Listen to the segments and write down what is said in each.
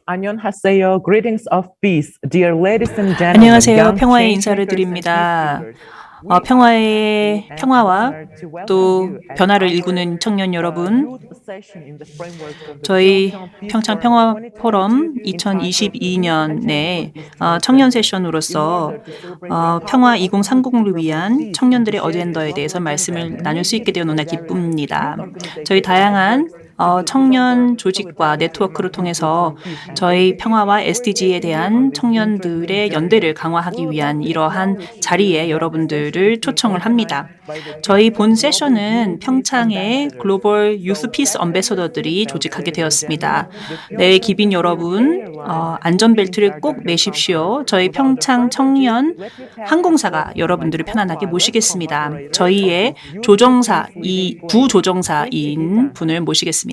안녕하세요. Greetings of peace, dear ladies and gentlemen. 안녕하세요. young 평화의 change 인사를 makers and 드립니다. peacekeepers. We are 평화의 happy and 평화와 honored to welcome 또 you at 변화를 our 일구는 청년 여러분, youth session in the framework of the 저희 Pyeongchang Peace 평창 Forum 평화 2022 포럼 entitled Youth Agenda for 2022년에 Peace 청년 Transcendence. In 세션으로서 order to celebrate the 평화 power of youth to 2030을 promote 위한 peace and to 청년들의 share 어젠더에 the 대해서 global 말씀을 agenda, 나눌 수 있게 되어 너무나 various 기쁩니다. youth organizations 저희 다양한 networks to build 청년 stronger 조직과 solidarity 네트워크를 among youth to 통해서 promote peace and 저희 safety. 평화와 We're here SDG에 to hear on 대한 this interesting 청년들의 journey. 연대를 We 강화하기 would 위한 like to 이러한 acknowledge you 자리에 that the session 여러분들을 is being 초청을 합니다. organized by the 저희 10 본 Global 세션은 Youth Peace 평창의 Ambassadors. 글로벌 유스 So 피스 fasten your 엄베서더들이 seatbelts, 조직하게 ladies and gentlemen. 되었습니다. The 네, Pyeongchang 기빈 Patriots 여러분, Airlines will be in 안전벨트를 charge 꼭 of your transport. 매십시오. 저희 Without the 평창 further ado, 청년 let me pass the floor 항공사가 to my 여러분들을 편안하게 co-pilot, 모시겠습니다. co-moderator of 저희의 this youth 조종사, peace leading flame. Please take your 부조종사인 time. 분을 모시겠습니다.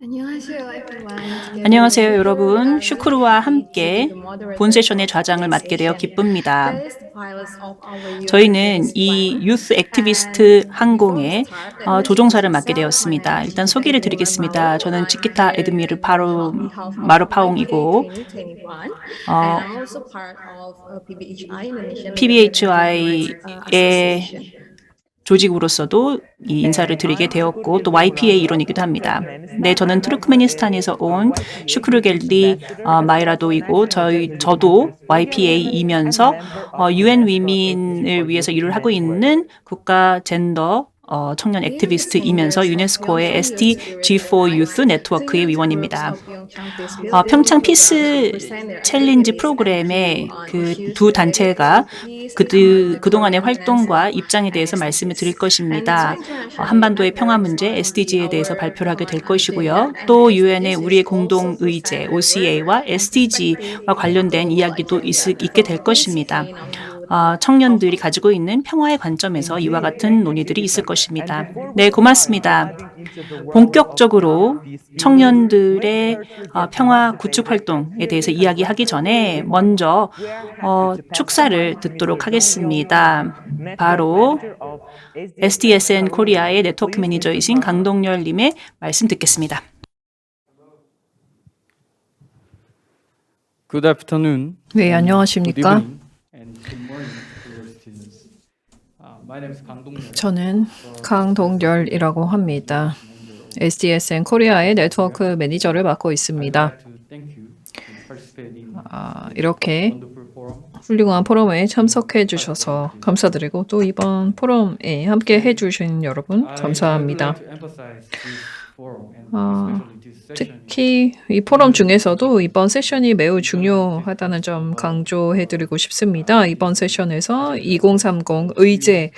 안녕하세요, everyone. 안녕하세요, Together with 여러분. Shukuru, we are 슈크루와 really happy to 함께 be the moderator 본 세션의 of 좌장을 today's 맡게 되어 session. 기쁩니다. That is the pilots of our youth 저희는 activist 이 plane. 유스 And 액티비스트 before we 항공의 start, let me 조종사를 introduce 맡게 myself. My 되었습니다. name is 일단 Gita 소개를 Edmir 드리겠습니다. Maru. 저는 I'm 지키타 here 에드미르 on behalf of 마루파옹이고 YPA 2021, and I'm also part of PBHI, Indonesian Liberation Human Rights PBHI의 Association. 조직으로서도 이 인사를 드리게 되었고 또 YPA 일원이기도 합니다. 네, 저는 투르크메니스탄에서 온 슈크루겔리 마이라도이고 저도 YPA이면서 UN 위민을 위해서 일을 하고 있는 국가 젠더 청년 액티비스트이면서 유네스코의 SDG4 유스 네트워크의 위원입니다. 평창 피스 챌린지 프로그램의 그 두 단체가 그동안의 활동과 입장에 대해서 말씀을 드릴 것입니다. 한반도의 평화 문제 SDG에 대해서 발표를 하게 될 것이고요. 또 유엔의 우리의 공동 의제 OCA와 SDG와 관련된 이야기도 있게 될 것입니다. 청년들이 가지고 있는 평화의 관점에서 이와 같은 논의들이 있을 것입니다. 네, 고맙습니다. 본격적으로 청년들의 평화 구축 활동에 대해서 이야기하기 전에 먼저 축사를 듣도록 하겠습니다. 바로 SDSN 코리아의 네트워크 매니저이신 강동열님의 말씀 듣겠습니다. Good afternoon. 네, 안녕하십니까? Good evening and good morning to your students. My name is 강동열. 저는 강동열이라고 합니다. SDSN 코리아의 네트워크 매니저를 맡고 있습니다. I'd like to thank you for participating 이렇게 wonderful forum. 훌륭한 포럼에 참석해 주셔서 감사드리고 또 이번 포럼에 함께 해주신 여러분 감사합니다. I would like to emphasize this forum and especially this session. 특히 이 포럼 중에서도 이번 세션이 매우 중요하다는 점 강조해드리고 싶습니다. 이번 세션에서 2030 의제에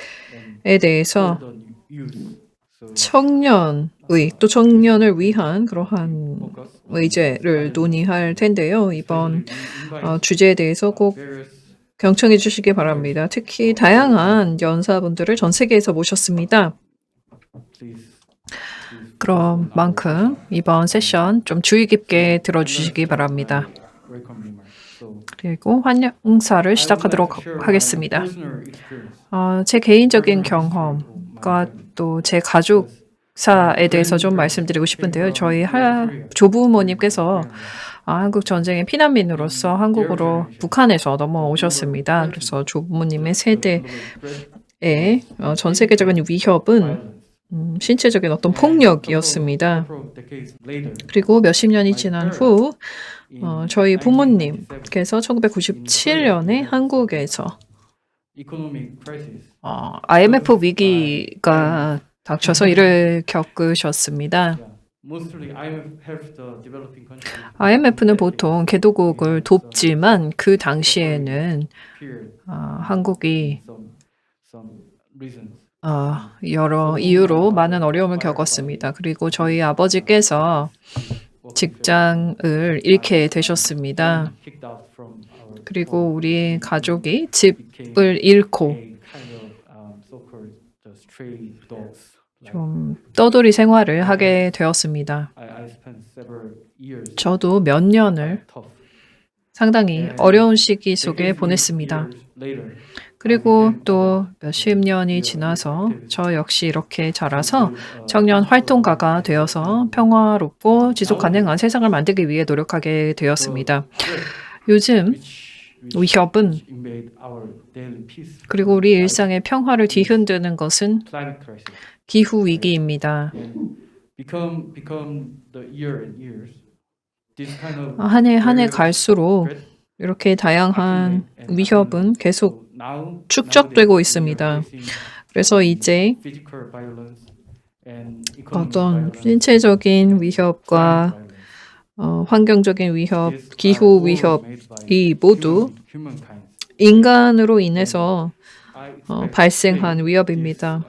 대해서 The youth. So 청년의 또 청년을 위한 그러한 focus 의제를 논의할 텐데요. 이번 invite 주제에 대해서 꼭 various 경청해 주시기 바랍니다. 특히 다양한 연사분들을 전 세계에서 모셨습니다. please 그런 만큼 이번 세션 좀 주의 깊게 들어주시기 바랍니다. welcome remarks. So 그리고 환영사를 시작하도록 하겠습니다. 제 개인적인 경험과 또 제 가족사에 대해서 좀 말씀드리고 싶은데요. 저희 조부모님께서 한국 전쟁의 피난민으로서 한국으로 북한에서 넘어오셨습니다. 그래서 조부모님의 세대의 전 세계적인 위협은 신체적인 어떤 폭력이었습니다. 그리고 몇십 년이 지난 후 저희 부모님께서 1997년에 한국에서 IMF 위기가 닥쳐서 이를 겪으셨습니다. IMF는 보통 개도국을 돕지만 그 당시에는 한국이 여러 이유로 많은 어려움을 겪었습니다. 그리고 저희 아버지께서 직장을 잃게 되셨습니다. 그리고 우리 가족이 집을 잃고 좀 떠돌이 생활을 하게 되었습니다. 저도 몇 년을 상당히 어려운 시기 속에 보냈습니다. 그리고 또 몇십 년이 지나서 저 역시 이렇게 자라서 청년 활동가가 되어서 평화롭고 지속 가능한 세상을 만들기 위해 노력하게 되었습니다. 요즘 위협은 그리고 우리 일상의 평화를 뒤흔드는 것은 기후 위기입니다. 한 해 한 해 갈수록 이렇게 다양한 위협은 계속 축적되고 있습니다. 그래서 이제 어떤 신체적인 위협과 환경적인 위협, 기후 위협이 모두 인간으로 인해서 발생한 위협입니다.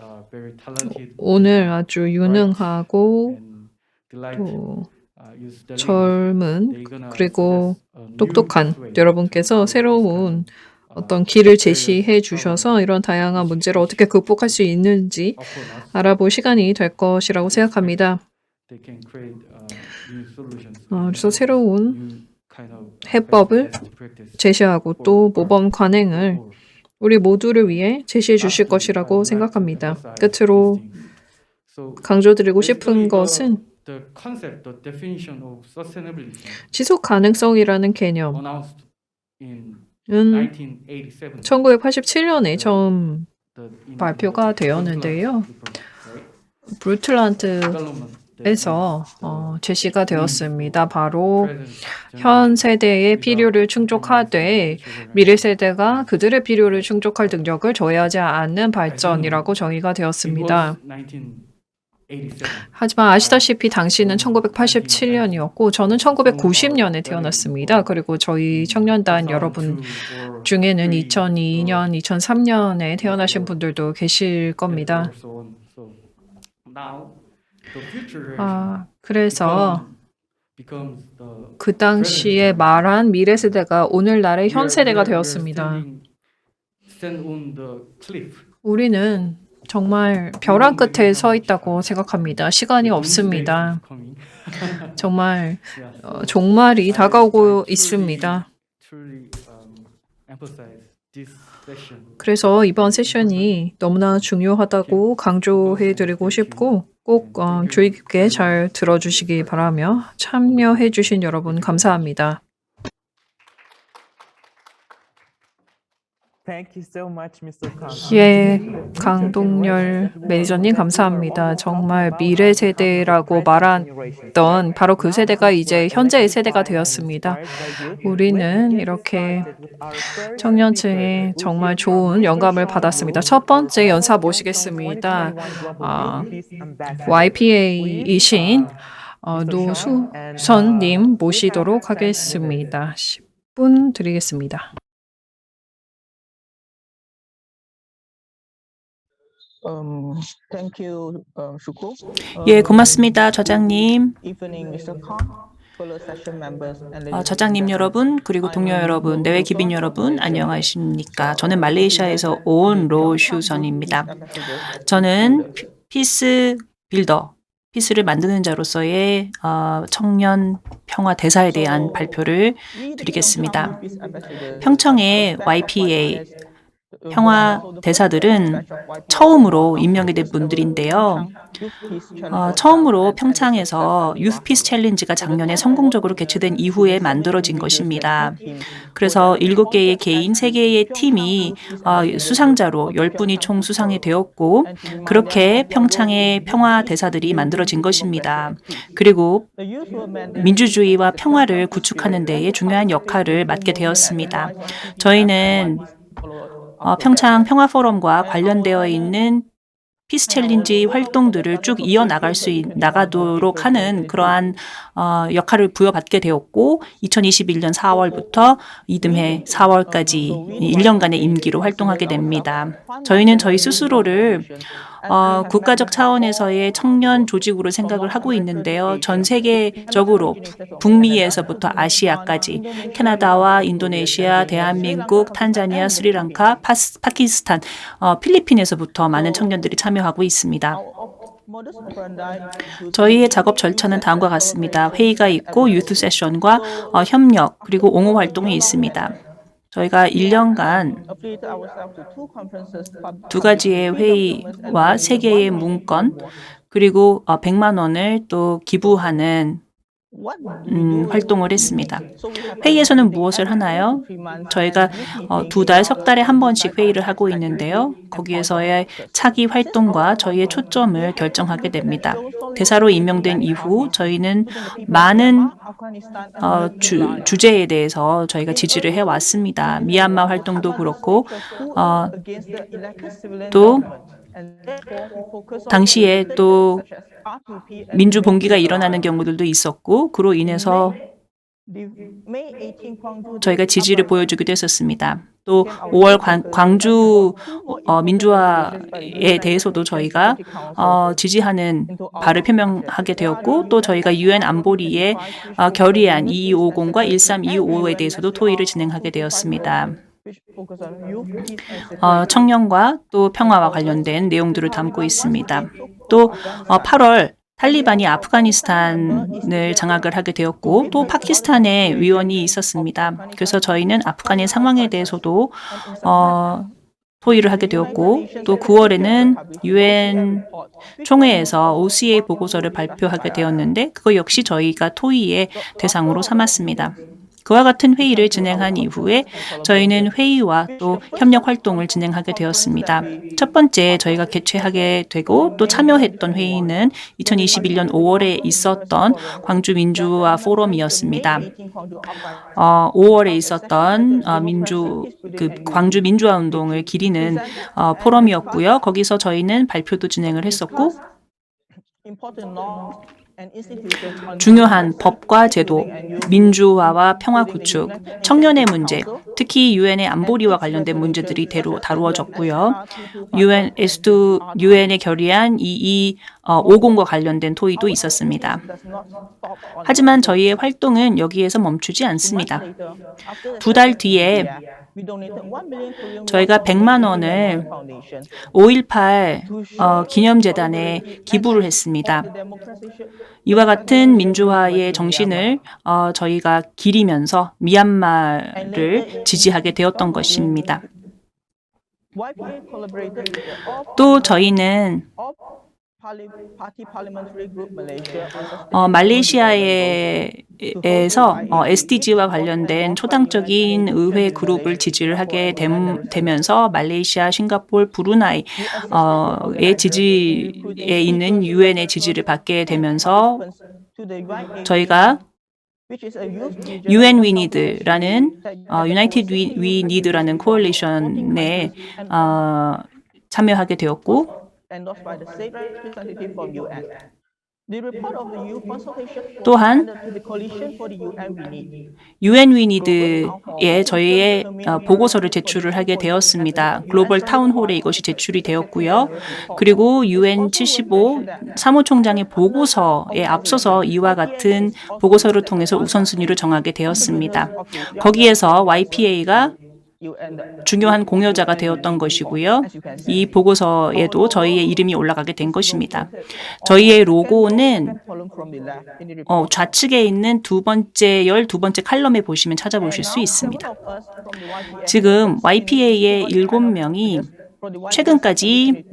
오늘 아주 유능하고 또 젊은 그리고 똑똑한 여러분께서 새로운 어떤 길을 제시해 주셔서 이런 다양한 문제를 어떻게 극복할 수 있는지 알아볼 시간이 될 것이라고 생각합니다. 그래서 새로운 해법을 제시하고 또 모범 관행을 우리 모두를 위해 제시해 주실 것이라고 생각합니다. 끝으로 강조드리고 싶은 것은 지속 가능성이라는 개념은 1987년에 처음 발표가 되었는데요. 브루틀란트에서 제시가 되었습니다. 바로 현 세대의 필요를 충족하되 미래 세대가 그들의 필요를 충족할 능력을 저해하지 않는 발전이라고 정의가 되었습니다. 하지만 아시다시피 당시는 1987년이었고 저는 1990년에 태어났습니다. 그리고 저희 청년단 여러분 중에는 2002년, 2003년에 태어나신 분들도 계실 겁니다. 그래서 그 당시에 말한 미래 세대가 오늘날의 현 세대가 되었습니다. 우리는 정말 벼랑 끝에 서 있다고 생각합니다. 시간이 없습니다. 정말 종말이 다가오고 있습니다. 그래서 이번 세션이 너무나 중요하다고 강조해드리고 싶고 꼭 주의 깊게 잘 들어주시기 바라며 참여해주신 여러분 감사합니다. 예, 강동열 매니저님 감사합니다. 정말 미래 세대라고 말했던 바로 그 세대가 이제 현재의 세대가 되었습니다. 우리는 이렇게 청년층에 정말 좋은 영감을 받았습니다. 첫 번째 연사 모시겠습니다. YPA이신 노수선님 모시도록 하겠습니다. 10분 드리겠습니다. 예, 고맙습니다, 저장님. 저장님 여러분, 그리고 동료 여러분, 내외 기빈 여러분, 안녕하십니까? 저는 말레이시아에서 온 로슈선입니다. 저는 피스 빌더, 피스를 만드는 자로서의 청년 평화 대사에 대한 발표를 드리겠습니다. 평청의 YPA 평화 대사들은 처음으로 임명이 된 분들인데요. 처음으로 평창에서 유스 피스 챌린지가 작년에 성공적으로 개최된 이후에 만들어진 것입니다. 그래서 7개의 개인, 3개의 팀이 수상자로 10분이 총 수상이 되었고 그렇게 평창의 평화 대사들이 만들어진 것입니다. 그리고 민주주의와 평화를 구축하는 데에 중요한 역할을 맡게 되었습니다. 저희는 평창 평화 포럼과 관련되어 있는 피스 챌린지 활동들을 쭉 나가도록 하는 그러한 역할을 부여받게 되었고 2021년 4월부터 이듬해 4월까지 1년간의 임기로 활동하게 됩니다. 저희는 저희 스스로를 국가적 차원에서의 청년 조직으로 생각을 하고 있는데요. 전 세계적으로 북미에서부터 아시아까지 캐나다와 인도네시아, 대한민국, 탄자니아, 스리랑카, 파키스탄, 필리핀에서부터 많은 청년들이 참여하고 있습니다. 저희의 작업 절차는 다음과 같습니다. 회의가 있고 유th 세션과 협력 그리고 옹호 활동이 있습니다. 저희가 1년간 2가지의 회의와 3개의 문건 그리고 100만 원을 또 기부하는 활동을 했습니다. 회의에서는 무엇을 하나요? 저희가 2달, 석 달에 한 번씩 회의를 하고 있는데요. 거기에서의 차기 활동과 저희의 초점을 결정하게 됩니다. 대사로 임명된 이후 저희는 많은 주제에 대해서 저희가 지지를 해왔습니다. 미얀마 활동도 그렇고 또 당시에 또 민주 봉기가 일어나는 경우들도 있었고 그로 인해서 저희가 지지를 보여주기도 했었습니다. 또 5월 광주 민주화에 대해서도 저희가 지지하는 바를 표명하게 되었고 또 저희가 UN 안보리의 결의안 2250과 1325에 대해서도 토의를 진행하게 되었습니다. 청년과 또 평화와 관련된 내용들을 담고 있습니다. 또 8월 탈리반이 아프가니스탄을 장악을 하게 되었고 또 파키스탄에 위원이 있었습니다. 그래서 저희는 아프간의 상황에 대해서도 토의를 하게 되었고 또 9월에는 UN 총회에서 OCA 보고서를 발표하게 되었는데 그거 역시 저희가 토의의 대상으로 삼았습니다. 그와 같은 회의를 진행한 이후에 저희는 회의와 또 협력 활동을 진행하게 되었습니다. 첫 번째 저희가 개최하게 되고 또 참여했던 회의는 2021년 5월에 있었던 광주 민주화 포럼이었습니다. 5월에 있었던 광주 민주화 운동을 기리는 포럼이었고요. 거기서 저희는 발표도 진행을 했었고 중요한 법과 제도, 민주화와 평화 구축, 청년의 문제, 특히 유엔의 안보리와 관련된 문제들이 다루어졌고요. 유엔의 결의안 2250과 관련된 토의도 있었습니다. 하지만 저희의 활동은 여기에서 멈추지 않습니다. 2달 뒤에 저희가 100만 원을 5.18 기념재단에 기부를 했습니다. 이와 같은 민주화의 정신을 저희가 기리면서 미얀마를 지지하게 되었던 것입니다. 또 저희는 말레이시아에서 SDG와 관련된 초당적인 의회 그룹을 지지를 하게 되면서 말레이시아, 싱가포르, 브루나이의 지지에 있는 UN의 지지를 받게 되면서 저희가 UN We Need라는 United We Need라는 코얼리션에 참여하게 되었고 또한 UN We Need에 저희의 보고서를 제출을 하게 되었습니다. 글로벌 타운홀에 이것이 제출이 되었고요. 그리고 UN 75 사무총장의 보고서에 앞서서 이와 같은 보고서를 통해서 우선순위를 정하게 되었습니다. 거기에서 YPA가 중요한 공여자가 되었던 것이고요. 이 보고서에도 저희의 이름이 올라가게 된 것입니다. 저희의 로고는 좌측에 있는 12번째 칼럼에 보시면 찾아보실 수 있습니다. 지금 YPA의 7명이 최근까지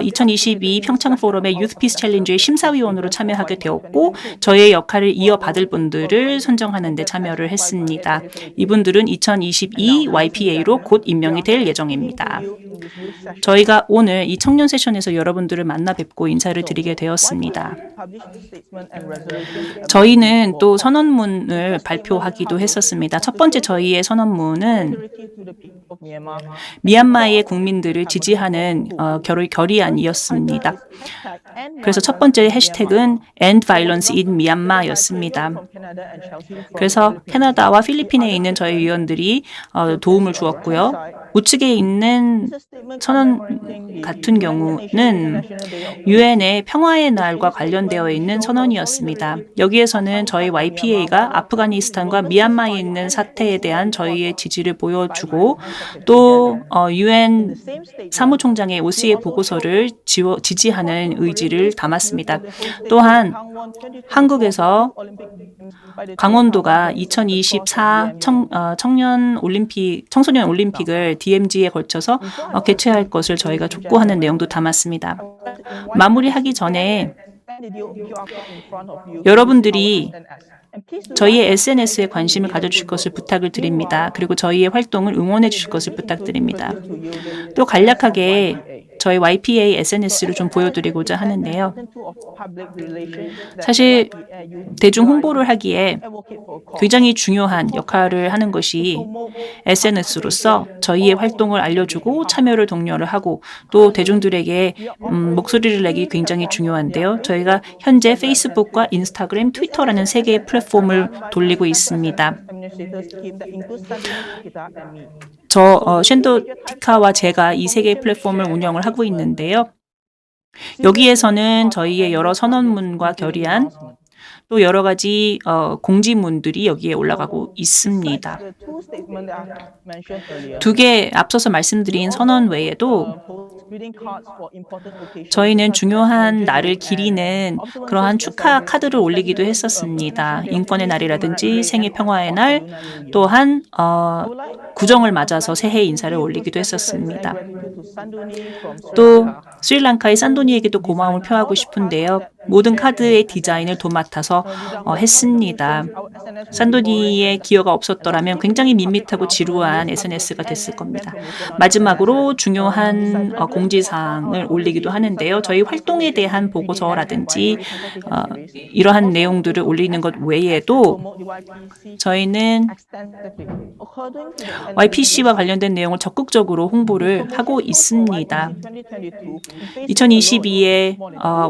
2022 평창 포럼의 Youth Peace Challenge의 심사위원으로 참여하게 되었고 저희의 역할을 이어받을 분들을 선정하는 데 참여를 했습니다. 이분들은 2022 YPA로 곧 임명이 될 예정입니다. 저희가 오늘 이 청년 세션에서 여러분들을 만나 뵙고 인사를 드리게 되었습니다. 저희는 또 선언문을 발표하기도 했었습니다. 첫 번째 저희의 선언문은 미얀마의 국민들을 지지하는 결의안이었습니다. 그래서 첫 번째 해시태그는 End Violence in Myanmar였습니다. 그래서 캐나다와 필리핀에 있는 저희 위원들이 도움을 주었고요. 우측에 있는 선언 같은 경우는 유엔의 평화의 날과 관련되어 있는 선언이었습니다. 여기에서는 저희 YPA가 아프가니스탄과 미얀마에 있는 사태에 대한 저희의 지지를 보여주고 또 유엔 사무총장의 OCA 보고서를 지지하는 의지를 담았습니다. 또한 한국에서 강원도가 2024 청소년 올림픽을 DMZ에 걸쳐서 개최할 것을 저희가 촉구하는 내용도 담았습니다. 마무리하기 전에 여러분들이 저희의 SNS에 관심을 가져주실 것을 부탁을 드립니다. 그리고 저희의 활동을 응원해 주실 것을 부탁드립니다. 또 간략하게 저희 YPA SNS를 좀 보여드리고자 하는데요. 사실 대중 홍보를 하기에 굉장히 중요한 역할을 하는 것이 SNS로서 저희의 활동을 알려주고 참여를 독려를 하고 또 대중들에게 목소리를 내기 굉장히 중요한데요. 저희가 현재 페이스북과 인스타그램, 트위터라는 세 개의 플랫폼을 돌리고 있습니다. 쉔도 티카와 제가 이 세 개의 플랫폼을 운영을 하고 있는데요. 여기에서는 저희의 여러 선언문과 결의안 또 여러 가지 공지문들이 여기에 올라가고 있습니다. 두 개 앞서서 말씀드린 선언 외에도 저희는 중요한 날을 기리는 그러한 축하 카드를 올리기도 했었습니다. 인권의 날이라든지 생애 평화의 날, 또한 구정을 맞아서 새해 인사를 올리기도 했었습니다. 또 스리랑카의 산도니에게도 고마움을 표하고 싶은데요. 모든 카드의 디자인을 도맡아서 했습니다. 산도니의 기여가 없었더라면 굉장히 밋밋하고 지루한 SNS가 됐을 겁니다. 마지막으로 중요한 공지사항을 올리기도 하는데요. 저희 활동에 대한 보고서라든지 이러한 내용들을 올리는 것 외에도 저희는 YPC와 관련된 내용을 적극적으로 홍보를 하고 있습니다. 2022에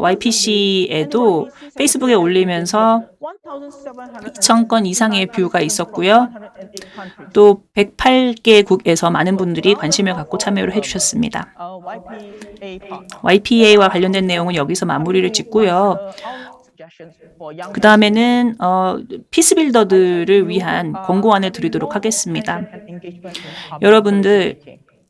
YPC에도 페이스북에 올리면서 2,000건 이상의 뷰가 있었고요. 또 108개국에서 많은 분들이 관심을 갖고 참여를 해주셨습니다. YPA와 관련된 내용은 여기서 마무리를 짓고요. 그 다음에는 피스빌더들을 위한 권고안을 드리도록 하겠습니다. 여러분들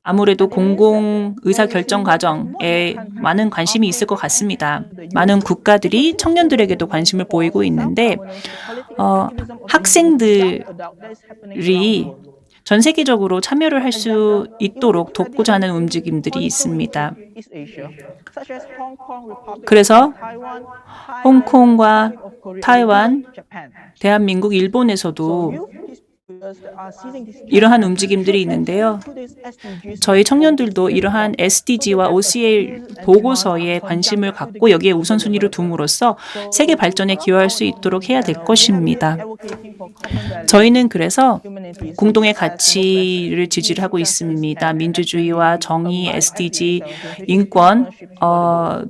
아무래도 공공 의사결정 과정에 많은 관심이 있을 것 같습니다. 많은 국가들이 청년들에게도 관심을 보이고 있는데 학생들이 전 세계적으로 참여를 할 수 있도록 돕고자 하는 움직임들이 있습니다. 그래서 홍콩과 타이완, 대한민국, 일본에서도 이러한 움직임들이 있는데요. 저희 청년들도 이러한 SDG와 OCA 보고서에 관심을 갖고 여기에 우선순위를 둠으로써 세계 발전에 기여할 수 있도록 해야 될 것입니다. 저희는 그래서 공동의 가치를 지지를 하고 있습니다. 민주주의와 정의, SDG, 인권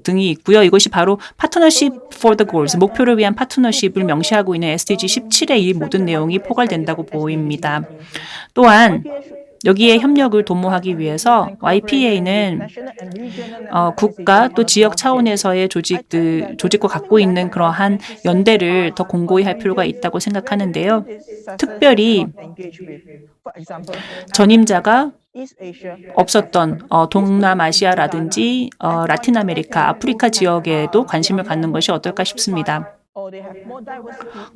등이 있고요. 이것이 바로 Partnership for the Goals, 목표를 위한 파트너십을 명시하고 있는 SDG 17의 이 모든 내용이 포괄된다고 보입니다. 또한 여기에 협력을 도모하기 위해서 YPA는 국가 또 지역 차원에서의 조직과 갖고 있는 그러한 연대를 더 공고히 할 필요가 있다고 생각하는데요. 특별히 전임자가 없었던 동남아시아라든지 라틴 아메리카, 아프리카 지역에도 관심을 갖는 것이 어떨까 싶습니다.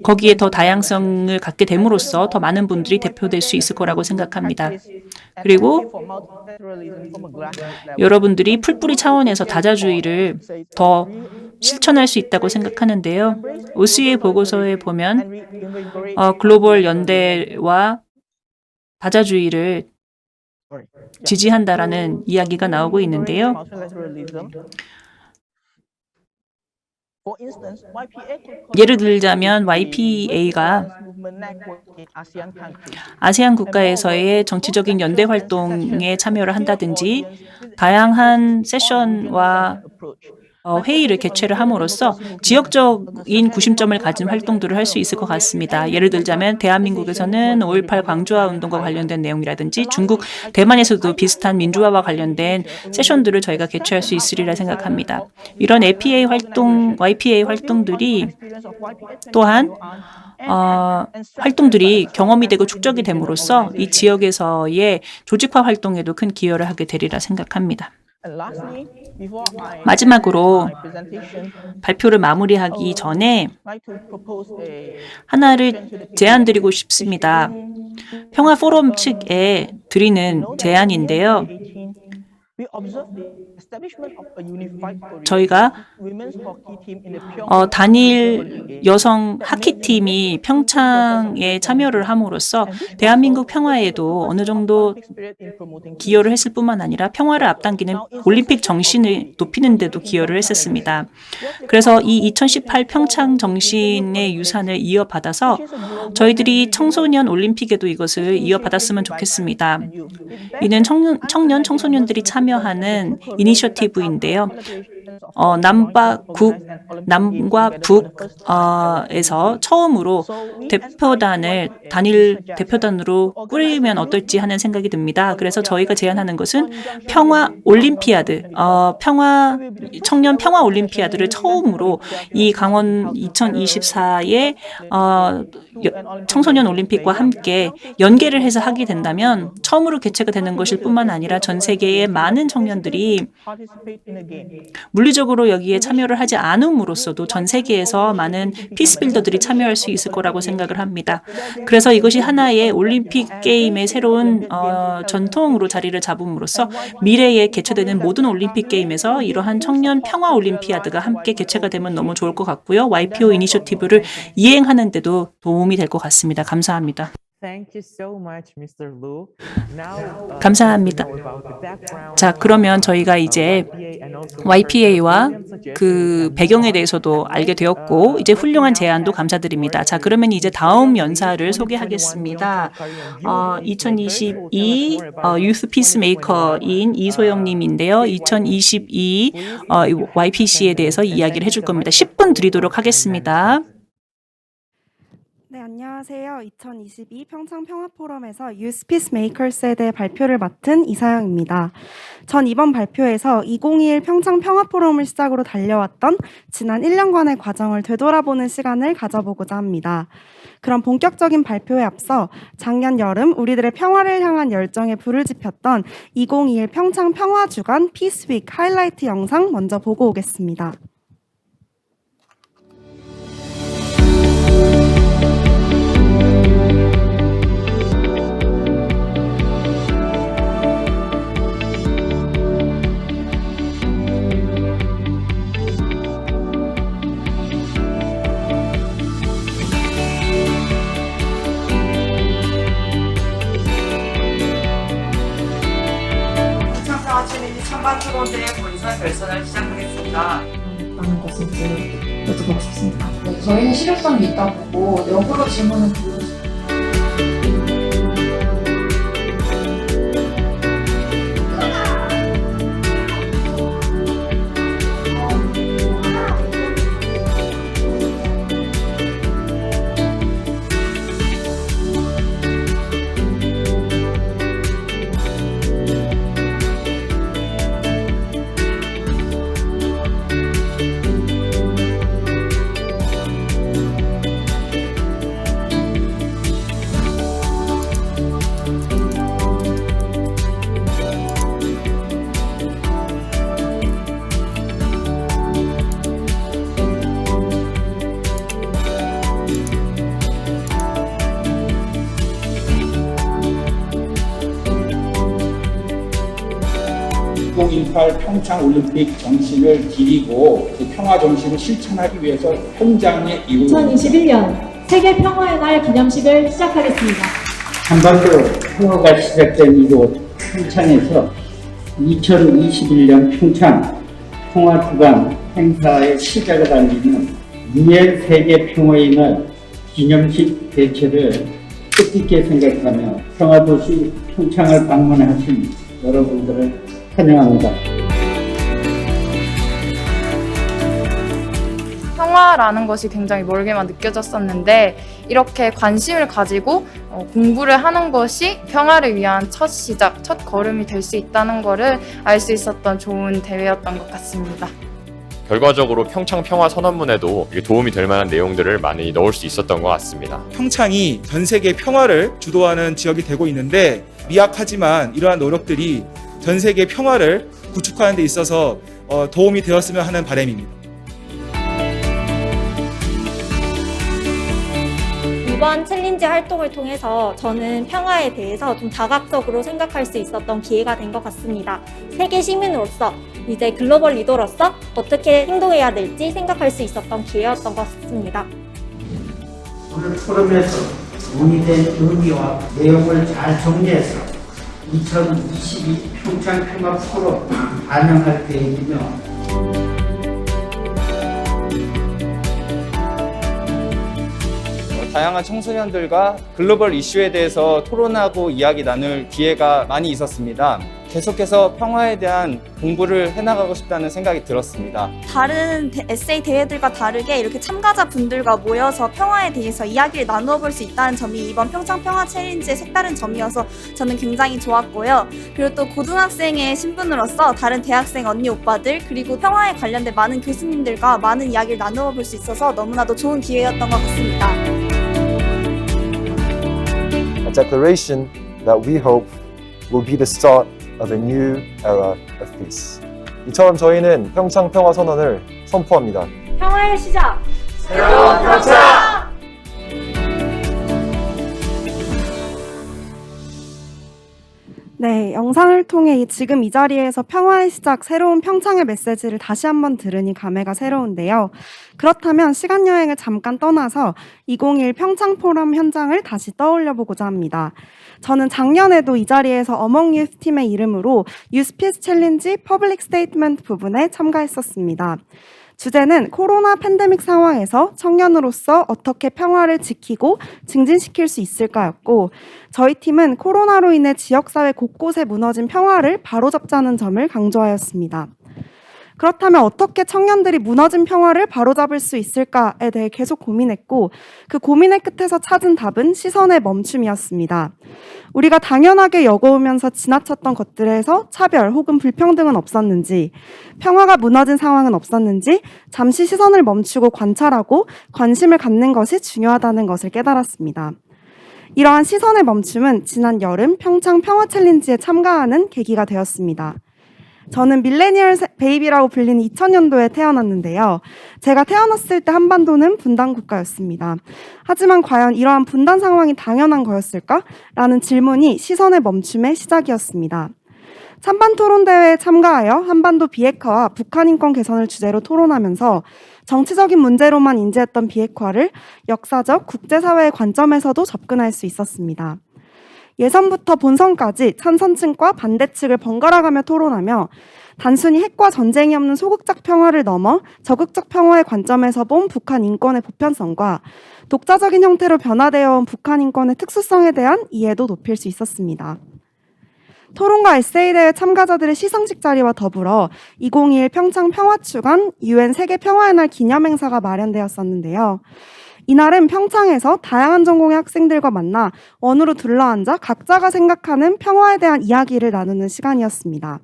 거기에 더 다양성을 갖게 됨으로써 더 많은 분들이 대표될 수 있을 거라고 생각합니다. 그리고 여러분들이 풀뿌리 차원에서 다자주의를 더 실천할 수 있다고 생각하는데요. OCA 보고서에 보면 글로벌 연대와 다자주의를 지지한다라는 이야기가 나오고 있는데요. 예를 들자면 YPA가 아세안 국가에서의 정치적인 연대 활동에 참여를 한다든지 다양한 세션과 회의를 개최를 함으로써 지역적인 구심점을 가진 활동들을 할 수 있을 것 같습니다. 예를 들자면 대한민국에서는 5.18 광주화 운동과 관련된 내용이라든지 중국, 대만에서도 비슷한 민주화와 관련된 세션들을 저희가 개최할 수 있으리라 생각합니다. 이런 APA 활동, YPA 활동들이 또한 활동들이 경험이 되고 축적이 됨으로써 이 지역에서의 조직화 활동에도 큰 기여를 하게 되리라 생각합니다. 마지막으로 발표를 마무리하기 전에 하나를 제안드리고 싶습니다. 평화 포럼 측에 드리는 제안인데요. 저희가 단일 여성 하키팀이 평창에 참여를 함으로써 대한민국 평화에도 어느 정도 기여를 했을 뿐만 아니라 평화를 앞당기는 올림픽 정신을 높이는 데도 기여를 했었습니다. 그래서 이 2018 평창 정신의 유산을 이어받아서 저희들이 청소년 올림픽에도 이것을 이어받았으면 좋겠습니다. 이는 청소년들이 참여하는 이니셔티브인데요. 남과 북에서 처음으로 단일 대표단으로 꾸리면 어떨지 하는 생각이 듭니다. 그래서 저희가 제안하는 것은 평화 올림피아드, 청년 평화 올림피아드를 처음으로 이 강원 2024의 청소년 올림픽과 함께 연계를 해서 하게 된다면 처음으로 개최가 되는 것일 뿐만 아니라 전 세계의 많은 청년들이 물리적으로 여기에 참여를 하지 않음으로써도 전 세계에서 많은 피스빌더들이 참여할 수 있을 거라고 생각을 합니다. 그래서 이것이 하나의 올림픽 게임의 새로운 전통으로 자리를 잡음으로써 미래에 개최되는 모든 올림픽 게임에서 이러한 청년 평화 올림피아드가 함께 개최가 되면 너무 좋을 것 같고요. YPO 이니셔티브를 이행하는 데도 도움이 될 것 같습니다. 감사합니다. 감사합니다. 자, 그러면 저희가 이제 YPA와 그 배경에 대해서도 알게 되었고 이제 훌륭한 제안도 감사드립니다. 자, 그러면 이제 다음 연사를 소개하겠습니다. 2022 유스 피스메이커인 이소영 님인데요. 2022 YPC에 대해서 이야기를 해줄 겁니다. 10분 드리도록 하겠습니다. 네, 안녕하세요. 2022 평창 평화포럼에서 유스 피스메이커스에 대해 발표를 맡은 이사영입니다. 전 이번 발표에서 2021 평창 평화포럼을 시작으로 달려왔던 지난 1년간의 과정을 되돌아보는 시간을 가져보고자 합니다. 그럼 본격적인 발표에 앞서 작년 여름 우리들의 평화를 향한 열정에 불을 지폈던 2021 평창 평화주간 피스위크 하이라이트 영상 먼저 보고 오겠습니다. 찬반 토론대의 본선 결선을 시작하겠습니다. 라는 것을 여쭤보고 싶습니다. 네, 저희는 실효성이 있다고 보고 역으로 질문을 드리고 싶습니다. 평창 올림픽 정신을 기리고 그 평화 정신을 실천하기 위해서 현장에 2021년 세계 평화의 날 기념식을 시작하겠습니다. 한반도 평화가 시작된 이곳 평창에서 2021년 평창 평화주간 행사의 시작을 알리는 유엔 세계 평화의 날 기념식 개최를 뜻깊게 생각하며 평화도시 평창을 방문하신 여러분들을 환영합니다. 평화라는 것이 굉장히 멀게만 느껴졌었는데 이렇게 관심을 가지고 공부를 하는 것이 평화를 위한 첫 시작, 첫 걸음이 될 수 있다는 것을 알 수 있었던 좋은 대회였던 것 같습니다. 결과적으로 평창 평화 선언문에도 도움이 될 만한 내용들을 많이 넣을 수 있었던 것 같습니다. 평창이 전 세계 평화를 주도하는 지역이 되고 있는데 미약하지만 이러한 노력들이 전 세계 평화를 구축하는 데 있어서 도움이 되었으면 하는 바람입니다. 이번 챌린지 활동을 통해서 저는 평화에 대해서 좀 다각적으로 생각할 수 있었던 기회가 된 것 같습니다. 세계 시민으로서 이제 글로벌 리더로서 어떻게 행동해야 될지 생각할 수 있었던 기회였던 것 같습니다. 오늘 포럼에서 논의된 의미와 내용을 잘 정리해서 2022 평창 평화 포럼 반영할 계획이며 다양한 청소년들과 글로벌 이슈에 대해서 토론하고 이야기 나눌 기회가 많이 있었습니다. 계속해서 평화에 대한 공부를 해나가고 싶다는 생각이 들었습니다. 다른 에세이 대회들과 다르게 이렇게 참가자분들과 모여서 평화에 대해서 이야기를 나누어 볼 수 있다는 점이 이번 평창 평화 챌린지의 색다른 점이어서 저는 굉장히 좋았고요. 그리고 또 고등학생의 신분으로서 다른 대학생 언니 오빠들 그리고 평화에 관련된 많은 교수님들과 많은 이야기를 나누어 볼 수 있어서 너무나도 좋은 기회였던 것 같습니다. A declaration that we hope will be the start of a new era of peace. 이처럼 저희는 평창 평화 선언을 선포합니다. 평화의 시작! 새로운 평창! 네, 영상을 통해 지금 이 자리에서 평화의 시작, 새로운 평창의 메시지를 다시 한번 들으니 감회가 새로운데요. 그렇다면 시간 여행을 잠깐 떠나서 2021 평창 포럼 현장을 다시 떠올려 보고자 합니다. 저는 작년에도 이 자리에서 어몽 유스 팀의 이름으로 유스 피스 챌린지 퍼블릭 스테이트먼트 부분에 참가했었습니다. 주제는 코로나 팬데믹 상황에서 청년으로서 어떻게 평화를 지키고 증진시킬 수 있을까였고, 저희 팀은 코로나로 인해 지역사회 곳곳에 무너진 평화를 바로잡자는 점을 강조하였습니다. 그렇다면 어떻게 청년들이 무너진 평화를 바로잡을 수 있을까에 대해 계속 고민했고, 그 고민의 끝에서 찾은 답은 시선의 멈춤이었습니다. 우리가 당연하게 여겨오면서 지나쳤던 것들에서 차별 혹은 불평등은 없었는지, 평화가 무너진 상황은 없었는지 잠시 시선을 멈추고 관찰하고 관심을 갖는 것이 중요하다는 것을 깨달았습니다. 이러한 시선의 멈춤은 지난 여름 평창 평화 챌린지에 참가하는 계기가 되었습니다. 저는 밀레니얼 베이비라고 불리는 2000년도에 태어났는데요. 제가 태어났을 때 한반도는 분단 국가였습니다. 하지만 과연 이러한 분단 상황이 당연한 거였을까? 라는 질문이 시선의 멈춤의 시작이었습니다. 찬반 토론 대회에 참가하여 한반도 비핵화와 북한 인권 개선을 주제로 토론하면서 정치적인 문제로만 인지했던 비핵화를 역사적 국제사회의 관점에서도 접근할 수 있었습니다. 예선부터 본선까지 찬성층과 반대측을 번갈아가며 토론하며 단순히 핵과 전쟁이 없는 소극적 평화를 넘어 적극적 평화의 관점에서 본 북한 인권의 보편성과 독자적인 형태로 변화되어 온 북한 인권의 특수성에 대한 이해도 높일 수 있었습니다. 토론과 에세이 대회 참가자들의 시상식 자리와 더불어 2021 평창 평화축안 UN 세계 평화의 날 기념행사가 마련되었었는데요. 이날은 평창에서 다양한 전공의 학생들과 만나 원으로 둘러앉아 각자가 생각하는 평화에 대한 이야기를 나누는 시간이었습니다.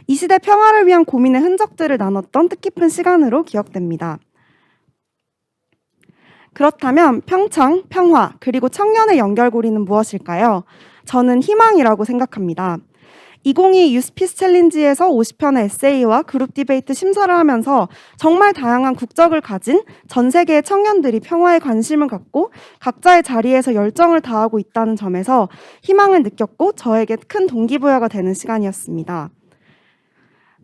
이 시대 평화를 위한 고민의 흔적들을 나눴던 뜻깊은 시간으로 기억됩니다. 그렇다면 평창, 평화, 그리고 청년의 연결고리는 무엇일까요? 저는 희망이라고 생각합니다. 2022 유스피스 챌린지에서 50편의 에세이와 그룹 디베이트 심사를 하면서 정말 다양한 국적을 가진 전 세계의 청년들이 평화에 관심을 갖고 각자의 자리에서 열정을 다하고 있다는 점에서 희망을 느꼈고 저에게 큰 동기부여가 되는 시간이었습니다.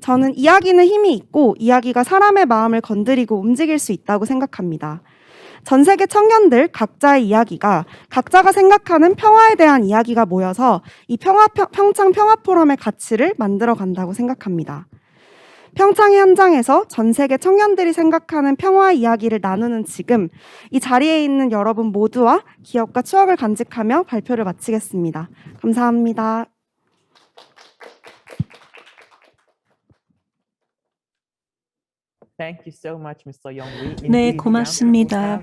저는 이야기는 힘이 있고 이야기가 사람의 마음을 건드리고 움직일 수 있다고 생각합니다. 전 세계 청년들 각자의 이야기가 각자가 생각하는 평화에 대한 이야기가 모여서 이 평창 평화 포럼의 가치를 만들어 간다고 생각합니다. 평창의 현장에서 전 세계 청년들이 생각하는 평화 이야기를 나누는 지금 이 자리에 있는 여러분 모두와 기억과 추억을 간직하며 발표를 마치겠습니다. 감사합니다. 네, 고맙습니다.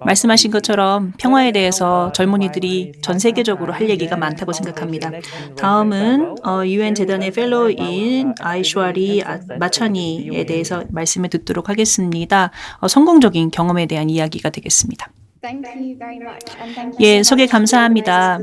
말씀하신 것처럼 평화에 대해서 젊은이들이 전 세계적으로 할 얘기가 많다고 생각합니다. 다음은 UN 재단의 펠로우인 아이슈아리 마차니에 대해서 말씀을 듣도록 하겠습니다. 성공적인 경험에 대한 이야기가 되겠습니다. 예, 소개 감사합니다.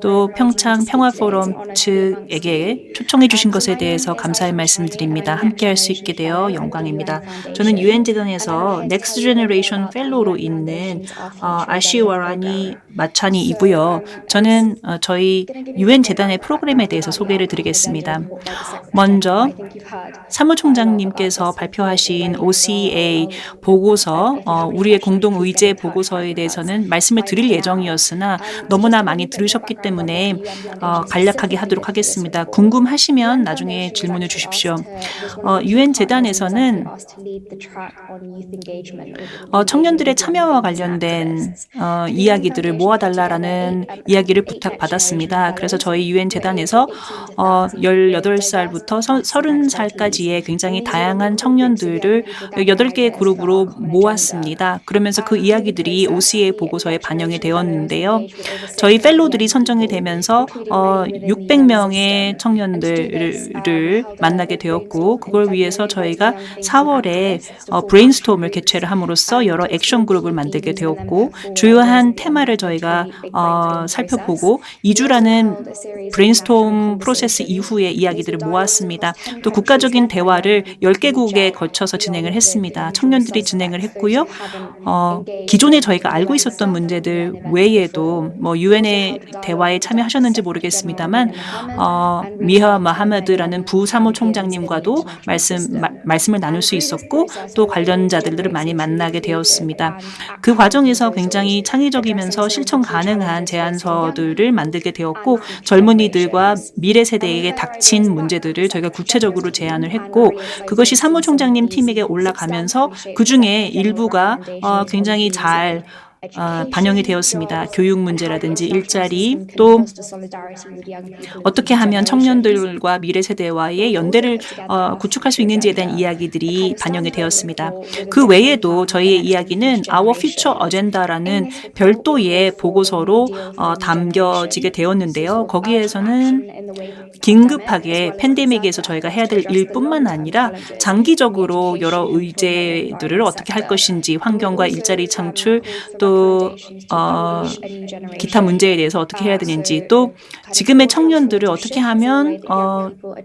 또 평창 평화 포럼 측에게 초청해 주신 것에 대해서 감사의 말씀드립니다. 함께 할 수 있게 되어 영광입니다. 저는 UN 재단에서 Next Generation Fellow로 있는 아시와라니 마차니이고요. 저는 저희 UN 재단의 프로그램에 대해서 소개를 드리겠습니다. 먼저 사무총장님께서 발표하신 OCA 보고서, 우리의 공동 의제 보고서에 대해서는 말씀을 드릴 예정이었으나 너무나 많이 들으셨기 때문에 간략하게 하도록 하겠습니다. 궁금하시면 나중에 질문을 주십시오. UN 재단에서는 청년들의 참여와 관련된 이야기들을 모아달라는 이야기를 부탁받았습니다. 그래서 저희 UN 재단에서 18살부터 30살까지의 굉장히 다양한 청년들을 8개의 그룹으로 모았습니다. 그러면서 그 이야기들이 OCA 보고서에 반영이 되었는데요. 저희 펠로우들이 선정이 되면서 600명의 청년들을 만나게 되었고, 그걸 위해서 저희가 4월에 브레인스톰을 개최를 함으로써 여러 액션 그룹을 만들게 되었고, 주요한 테마를 저희가 살펴보고 2주라는 브레인스톰 프로세스 이후에 이야기들을 모았습니다. 또 국가적인 대화를 10개국에 걸쳐서 진행을 했습니다. 청년들이 진행을 했고요. 기존에 저희가 알고 있었던 문제들 외에도 UN의 대화에 참여하셨는지 모르겠습니다만 미하 마하마드라는 부사무총장님과도 말씀을 나눌 수 있었고, 또 관련자들을 많이 만나게 되었습니다. 그 과정에서 굉장히 창의적이면서 실천 가능한 제안서들을 만들게 되었고, 젊은이들과 미래 세대에게 닥친 문제들을 저희가 구체적으로 제안을 했고, 그것이 사무총장님 팀에게 올라가면서 그중에 일부가 굉장히 잘 반영이 되었습니다. 교육 문제라든지 일자리, 또 어떻게 하면 청년들과 미래 세대와의 연대를 구축할 수 있는지에 대한 이야기들이 반영이 되었습니다. 그 외에도 저희의 이야기는 Our Future Agenda라는 별도의 보고서로 담겨지게 되었는데요. 거기에서는 긴급하게 팬데믹에서 저희가 해야 될 일뿐만 아니라 장기적으로 여러 의제들을 어떻게 할 것인지, 환경과 일자리 창출, 또 기타 문제에 대해서 어떻게 해야 되는지, 또 지금의 청년들을 어떻게 하면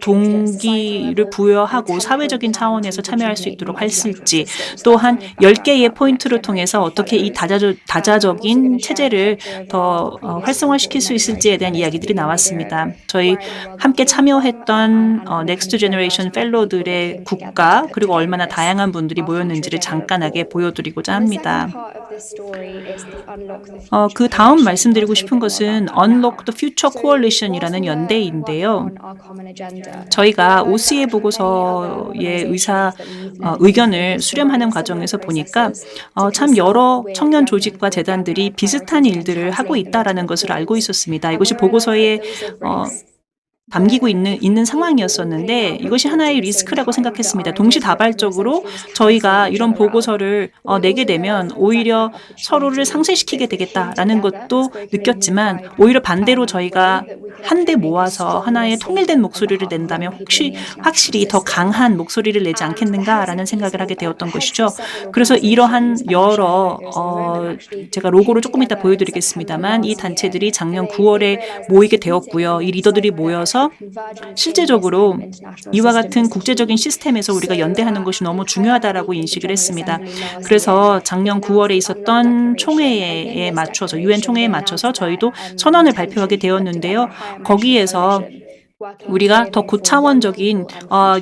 동기를 부여하고 사회적인 차원에서 참여할 수 있도록 할지, 또한 10개의 포인트를 통해서 어떻게 이 다자적인 체제를 더 활성화시킬 수 있을지에 대한 이야기들이 나왔습니다. 저희 함께 참여했던 넥스트 제너레이션 펠로우들의 국가, 그리고 얼마나 다양한 분들이 모였는지를 잠깐하게 보여드리고자 합니다. 그 다음 말씀드리고 싶은 것은 Unlock the Future Coalition이라는 연대인데요. 저희가 OCA 보고서의 의견을 수렴하는 과정에서 보니까 참 여러 청년 조직과 재단들이 비슷한 일들을 하고 있다라는 것을 알고 있었습니다. 이것이 보고서에 담기고 있는 상황이었었는데, 이것이 하나의 리스크라고 생각했습니다. 동시다발적으로 저희가 이런 보고서를 내게 되면 오히려 서로를 상쇄시키게 되겠다라는 것도 느꼈지만, 오히려 반대로 저희가 한데 모아서 하나의 통일된 목소리를 낸다면 확실히 더 강한 목소리를 내지 않겠는가라는 생각을 하게 되었던 것이죠. 그래서 이러한 여러 제가 로고를 조금 이따 보여드리겠습니다만, 이 단체들이 작년 9월에 모이게 되었고요. 이 리더들이 모여서 실제적으로 이와 같은 국제적인 시스템에서 우리가 연대하는 것이 너무 중요하다라고 인식을 했습니다. 그래서 작년 9월에 있었던 총회에 맞춰서, UN 총회에 맞춰서 저희도 선언을 발표하게 되었는데요. 거기에서 우리가 더 고차원적인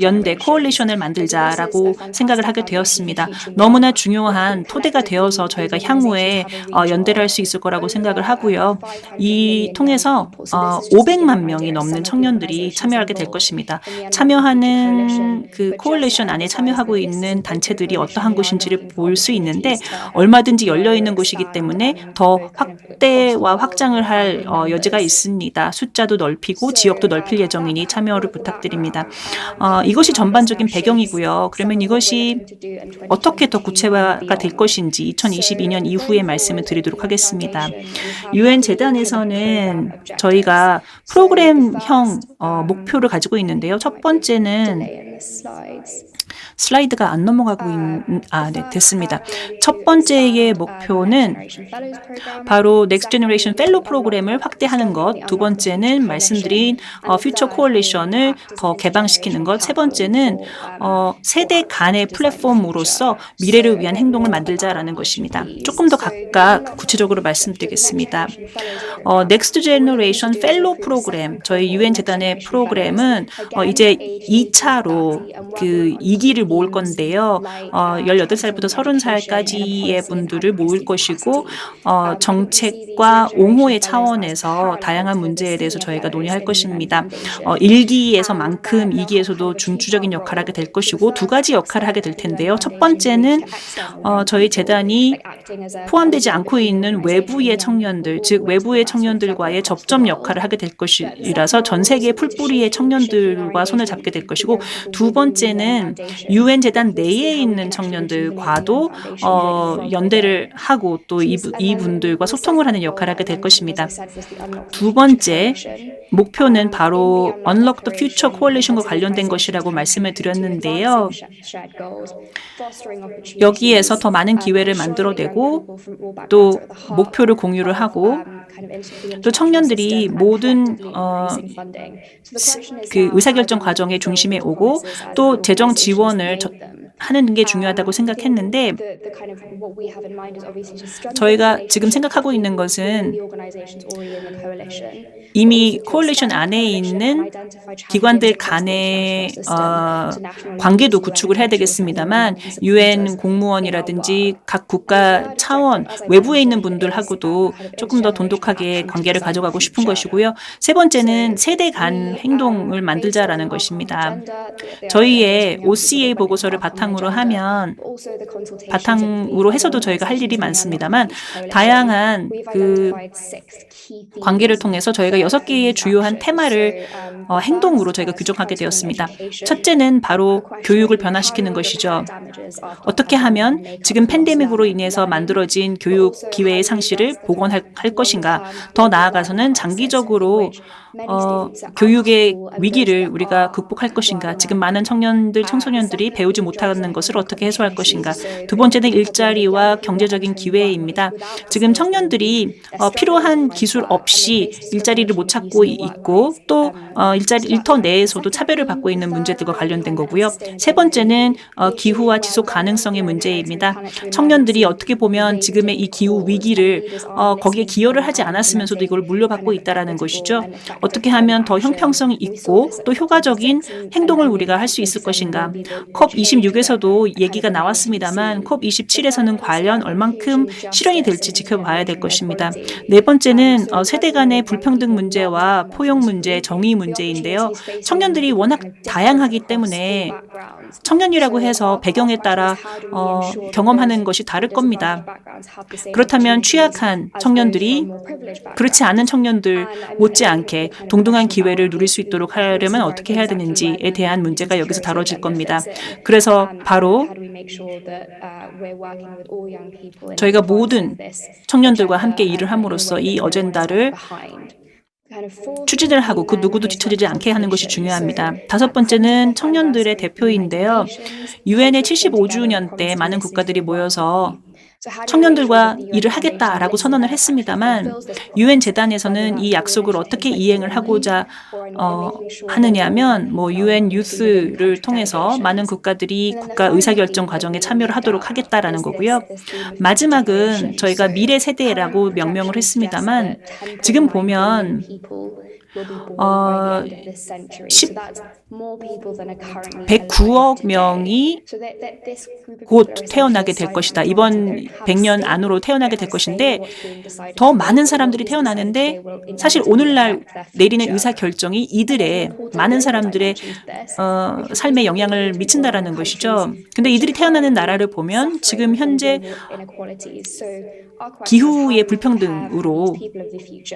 연대, 코얼리션을 만들자라고 생각을 하게 되었습니다. 너무나 중요한 토대가 되어서 저희가 향후에 연대를 할 수 있을 거라고 생각을 하고요. 이 통해서 500만 명이 넘는 청년들이 참여하게 될 것입니다. 참여하는 그 코얼리션 안에 참여하고 있는 단체들이 어떠한 곳인지를 볼 수 있는데, 얼마든지 열려있는 곳이기 때문에 더 확대와 확장을 할 여지가 있습니다. 숫자도 넓히고 지역도 넓힐 예정이니 참여를 부탁드립니다. 이것이 전반적인 배경이고요. 그러면 이것이 어떻게 더 구체화가 될 것인지 2022년 이후에 말씀을 드리도록 하겠습니다. UN 재단에서는 저희가 프로그램형 목표를 가지고 있는데요. 첫 번째는 슬라이드가 안 넘어가고 네, 됐습니다. 첫 번째의 목표는 바로 Next Generation Fellow 프로그램을 확대하는 것, 두 번째는 말씀드린 Future Coalition을 더 개방시키는 것, 세 번째는 세대 간의 플랫폼으로서 미래를 위한 행동을 만들자라는 것입니다. 조금 더 각각 구체적으로 말씀드리겠습니다. Next Generation Fellow 프로그램, 저희 UN 재단의 프로그램은 이제 2차로 그 2기를 모을 건데요. 18살부터 30살까지의 분들을 모을 것이고 정책과 옹호의 차원에서 다양한 문제에 대해서 저희가 논의할 것입니다. 1기에서만큼 2기에서도 중추적인 역할을 하게 될 것이고 두 가지 역할을 하게 될 텐데요. 첫 번째는 저희 재단이 포함되지 않고 있는 외부의 청년들, 즉 외부의 청년들과의 접점 역할을 하게 될 것이라서 전 세계 풀뿌리의 청년들과 손을 잡게 될 것이고, 두 번째는 UN 재단 내에 있는 청년들과도 연대를 하고 또 이분들과 소통을 하는 역할을 하게 될 것입니다. 두 번째 목표는 바로 Unlock the Future Coalition과 관련된 것이라고 말씀을 드렸는데요. 여기에서 더 많은 기회를 만들어내고 또 목표를 공유를 하고 또 청년들이 모든 그 의사결정 과정의 중심에 오고 또 재정 지원을 하는 게 중요하다고 생각했는데, 저희가 지금 생각하고 있는 것은 이미 코얼리션 안에 있는 기관들 간의 관계도 구축을 해야 되겠습니다만 UN 공무원이라든지 각 국가 차원 외부에 있는 분들하고도 조금 더 돈독하게 관계를 가져가고 싶은 것이고요. 세 번째는 세대 간 행동을 만들자라는 것입니다. 저희의 OCA 보고서를 바탕으로 해서도 저희가 할 일이 많습니다만, 다양한 그 관계를 통해서 저희가 6개의 주요한 테마를 행동으로 저희가 규정하게 되었습니다. 첫째는 바로 교육을 변화시키는 것이죠. 어떻게 하면 지금 팬데믹으로 인해서 만들어진 교육 기회의 상실을 복원할 것인가, 더 나아가서는 장기적으로 교육의 위기를 우리가 극복할 것인가, 지금 많은 청소년들이 배우지 못하는 것을 어떻게 해소할 것인가. 두 번째는 일자리와 경제적인 기회입니다. 지금 청년들이 필요한 기술 없이 일자리를 못 찾고 있고 또 일터 내에서도 차별을 받고 있는 문제들과 관련된 거고요. 세 번째는 기후와 지속 가능성의 문제입니다. 청년들이 어떻게 보면 지금의 이 기후 위기를 거기에 기여를 하지 않았으면서도 이걸 물려받고 있다는 것이죠. 어떻게 하면 더 형평성이 있고 또 효과적인 행동을 우리가 할 수 있을 것인가. COP26에서도 얘기가 나왔습니다만 COP27에서는 과연 얼만큼 실현이 될지 지켜봐야 될 것입니다. 네 번째는 세대 간의 불평등 문제와 포용 문제, 정의 문제인데요. 청년들이 워낙 다양하기 때문에 청년이라고 해서 배경에 따라 경험하는 것이 다를 겁니다. 그렇다면 취약한 청년들이 그렇지 않은 청년들 못지않게 동등한 기회를 누릴 수 있도록 하려면 어떻게 해야 되는지에 대한 문제가 여기서 다뤄질 겁니다. 그래서 바로 저희가 모든 청년들과 함께 일을 함으로써 이 어젠다를 추진을 하고 그 누구도 뒤처지지 않게 하는 것이 중요합니다. 다섯 번째는 청년들의 대표인데요. UN의 75주년 때 많은 국가들이 모여서 청년들과 일을 하겠다라고 선언을 했습니다만, UN 재단에서는 이 약속을 어떻게 이행을 하고자 하느냐면 UN 유스를 통해서 많은 국가들이 국가 의사결정 과정에 참여를 하도록 하겠다라는 거고요. 마지막은 저희가 미래 세대라고 명명을 했습니다만, 지금 보면 109억 명이 곧 태어나게 될 것이다. 이번 100년 안으로 태어나게 될 것인데 더 많은 사람들이 태어나는데 사실 오늘날 내리는 의사 결정이 이들의 많은 사람들의 삶에 영향을 미친다라는 것이죠. 근데 이들이 태어나는 나라를 보면 지금 현재 기후의 불평등으로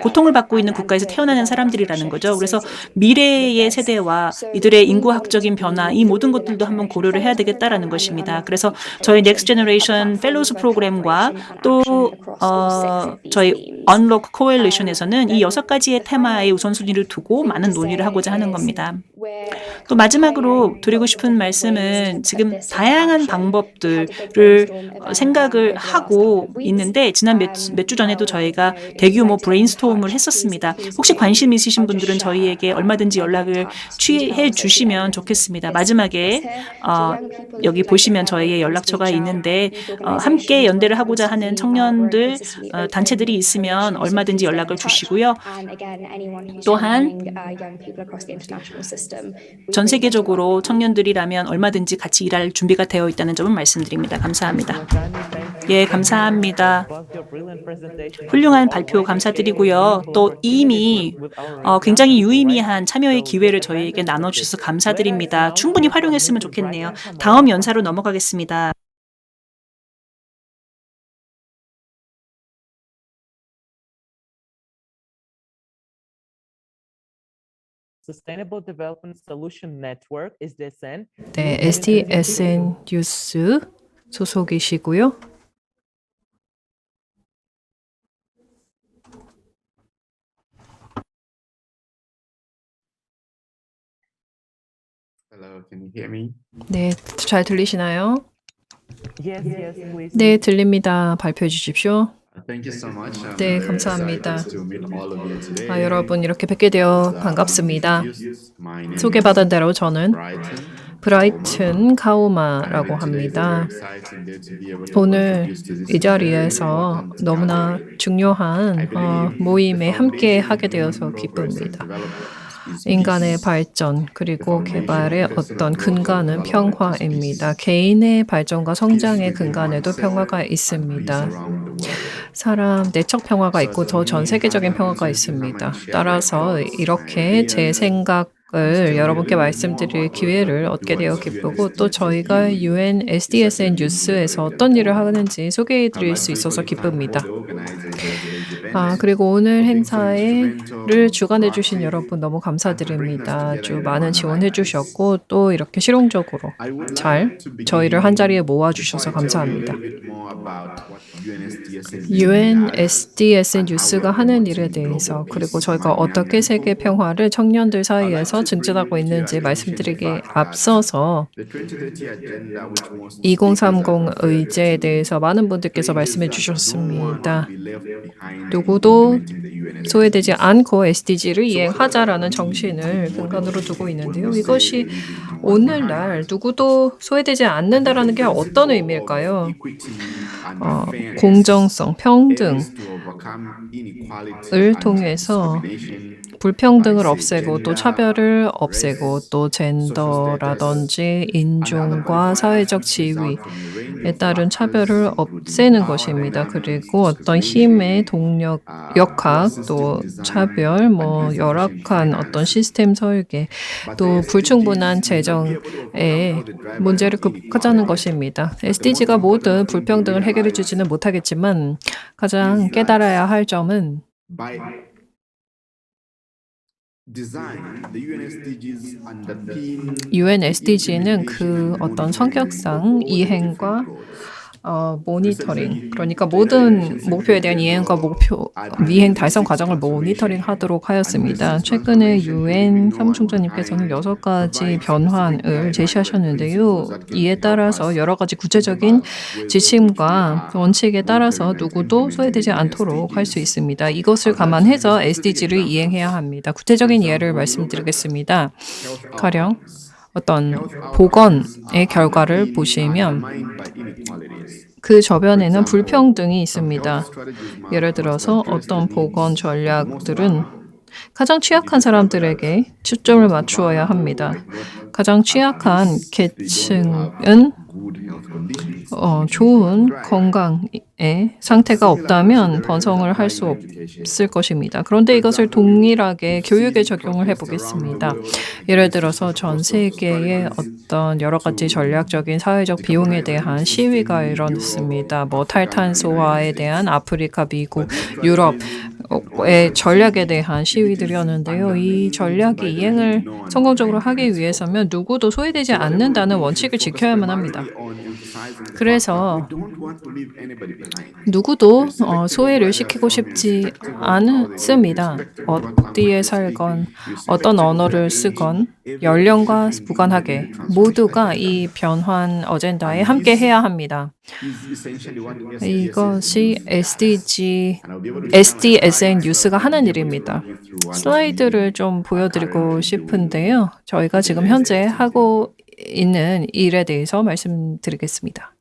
고통을 받고 있는 국가에서 태어나는 사람들이라는 거죠. 그래서 미래의 세대와 이들의 인구학적인 변화, 이 모든 것들도 한번 고려를 해야 되겠다라는 것입니다. 그래서 저희 Next Generation Fellows 프로그램과 또 저희 Unlock Coalition에서는 이 6가지의 테마에 우선순위를 두고 많은 논의를 하고자 하는 겁니다. 또 마지막으로 드리고 싶은 말씀은 지금 다양한 방법들을 생각을 하고 있는데 지난 몇 주 전에도 저희가 대규모 브레인스토음을 했었습니다. 혹시 관심 있으신 분들은 저희에게 얼마든지 연락을 취해 주시면 좋겠습니다. 마지막에 여기 보시면 저희의 연락처가 있는데 함께 연대를 하고자 하는 청년들 단체들이 있으면 얼마든지 연락을 주시고요. 또한 전 세계적으로 청년들이라면 얼마든지 같이 일할 준비가 되어 있다는 점을 말씀드립니다. 감사합니다. 예, 감사합니다. 훌륭한 발표 감사드리고요. 또 이미 굉장히 유의미한 참여의 기회를 저희에게 나눠주셔서 감사드립니다. 충분히 활용했으면 좋겠네요. 다음 연사로 넘어가겠습니다. Sustainable Development Solution Network is SDSN. 네, SDSN 뉴스 소속이시고요. Hello, can you hear me? 네, 잘 들리시나요? Yes, please. 네, 들립니다. 발표해 주십시오. Thank you so much. I'm 네, very 감사합니다. excited to meet all of you today. 여러분 이렇게 뵙게 되어 반갑습니다. My name 소개받은 대로 저는 Brighton. 브라이튼 카오마라고 합니다. 오늘 이 자리에서 너무나 중요한 모임에 함께 하게 되어서 기쁩니다. 인간의 발전 그리고 개발의 어떤 근간은 평화입니다. 개인의 발전과 성장의 근간에도 평화가 있습니다. 사람 내적 평화가 있고 더 전 세계적인 평화가 있습니다. 따라서 이렇게 제 생각을 여러분께 말씀드릴 기회를 얻게 되어 기쁘고 또 저희가 UN SDSN 뉴스에서 어떤 일을 하는지 소개해 드릴 수 있어서 기쁩니다. 그리고 오늘 행사를 주관해 주신 여러분 너무 감사드립니다. 아주 많은 지원해 주셨고 또 이렇게 실용적으로 잘 저희를 한자리에 모아 주셔서 감사합니다. UN SDSN 뉴스가 하는 일에 대해서 그리고 저희가 어떻게 세계 평화를 청년들 사이에서 증진하고 있는지 말씀드리기에 앞서서 2030 의제에 대해서 많은 분들께서 말씀해 주셨습니다. 누구도 소외되지 않고 SDG를 이행하자라는 정신을 근간으로 두고 있는데요. 이것이 오늘날 누구도 소외되지 않는다라는 게 어떤 의미일까요? 공정성, 평등을 통해서 불평등을 없애고 또 차별을 없애고 또 젠더라든지 인종과 사회적 지위에 따른 차별을 없애는 것입니다. 그리고 어떤 힘의 동력, 역학, 또 차별, 열악한 어떤 시스템 설계, 또 불충분한 재정의 문제를 극복하자는 것입니다. SDG가 모든 불평등을 해결해 주지는 못하겠지만 가장 깨달아야 할 점은 UN SDG는 그 어떤 성격상 이행과 모니터링, 그러니까 모든 목표에 대한 이행과 이행 달성 과정을 모니터링하도록 하였습니다. 최근에 UN 사무총장님께서는 6가지 변환을 제시하셨는데요. 이에 따라서 여러 가지 구체적인 지침과 원칙에 따라서 누구도 소외되지 않도록 할 수 있습니다. 이것을 감안해서 SDG를 이행해야 합니다. 구체적인 예를 말씀드리겠습니다. 가령 어떤 보건의 결과를 보시면 그 저변에는 불평등이 있습니다. 예를 들어서 어떤 보건 전략들은 가장 취약한 사람들에게 초점을 맞추어야 합니다. 가장 취약한 계층은 좋은 건강의 상태가 없다면 번성을 할 수 없을 것입니다. 그런데 이것을 동일하게 교육에 적용을 해보겠습니다. 예를 들어서 전 세계의 어떤 여러 가지 전략적인 사회적 비용에 대한 시위가 일어났습니다. 뭐 탈탄소화에 대한 아프리카, 미국, 유럽의 전략에 대한 시위들이었는데요. 이 전략이 이행을 성공적으로 하기 위해서면 누구도 소외되지 않는다는 원칙을 지켜야만 합니다. 그래서 누구도 소외를 시키고 싶지 않습니다. 어디에 살건 어떤 언어를 쓰건 연령과 무관하게 모두가 이 변환 어젠다에 함께 해야 합니다. 이것이 SDSN 뉴스가 하는 일입니다. 슬라이드를 좀 보여드리고 싶은데요. 저희가 지금 현재 하고 있는 일에 대해서 말씀드리겠습니다.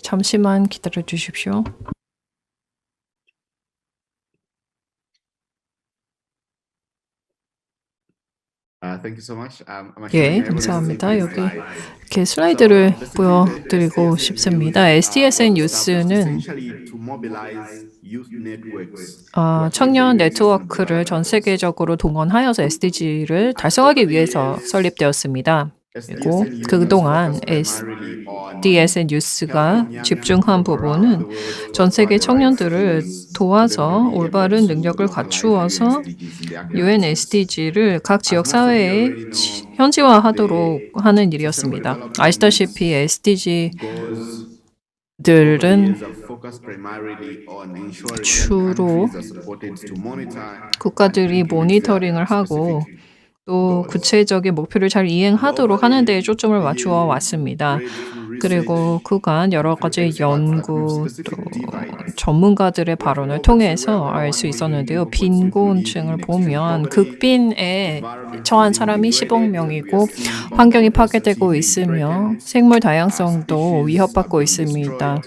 잠시만 기다려 주십시오. 예, 감사합니다. 여기 이렇게 슬라이드를 보여드리고 싶습니다. SDSN 뉴스는 청년 네트워크를 전 세계적으로 동원하여서 SDG를 달성하기 위해서 설립되었습니다. 그리고 그동안 SDSN 뉴스가 집중한 부분은 전 세계 청년들을 도와서 올바른 능력을 갖추어서 UN SDG를 각 지역 사회에 현지화하도록 하는 일이었습니다. 아시다시피 SDG들은 주로 국가들이 모니터링을 하고 또 구체적인 목표를 잘 이행하도록 하는 데에 초점을 맞추어 왔습니다. 그리고 그간 여러 가지 연구 또 전문가들의 발언을 통해서 알 수 있었는데요. 빈곤층을 보면 극빈에 처한 사람이 10억 명이고 환경이 파괴되고 있으며 생물 다양성도 위협받고 있습니다.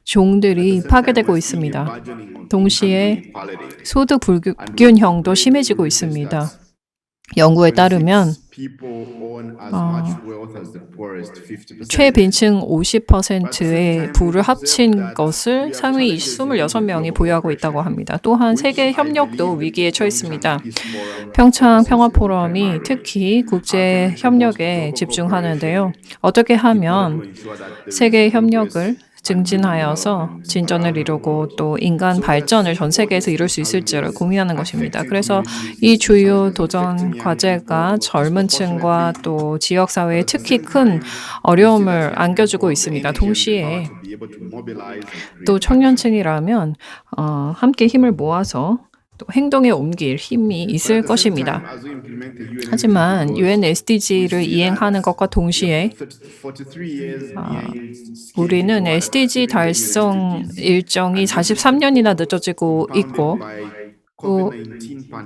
종들이 파괴되고 있습니다. 동시에 소득 불균형도 심해지고 있습니다. 연구에 따르면 최빈층 50%의 부를 합친 것을 상위 26명이 보유하고 있다고 합니다. 또한 세계 협력도 위기에 처했습니다. 평창 평화포럼이 특히 국제 협력에 집중하는데요. 어떻게 하면 세계 협력을 증진하여서 진전을 이루고 또 인간 발전을 전 세계에서 이룰 수 있을지를 고민하는 것입니다. 그래서 이 주요 도전 과제가 젊은 층과 또 지역사회에 특히 큰 어려움을 안겨주고 있습니다. 동시에 또 청년층이라면 함께 힘을 모아서 또 행동에 옮길 힘이 있을 것입니다. 하지만 UN SDG를 이행하는 것과 동시에 우리는 SDG 달성 일정이 43년이나 늦어지고 있고 또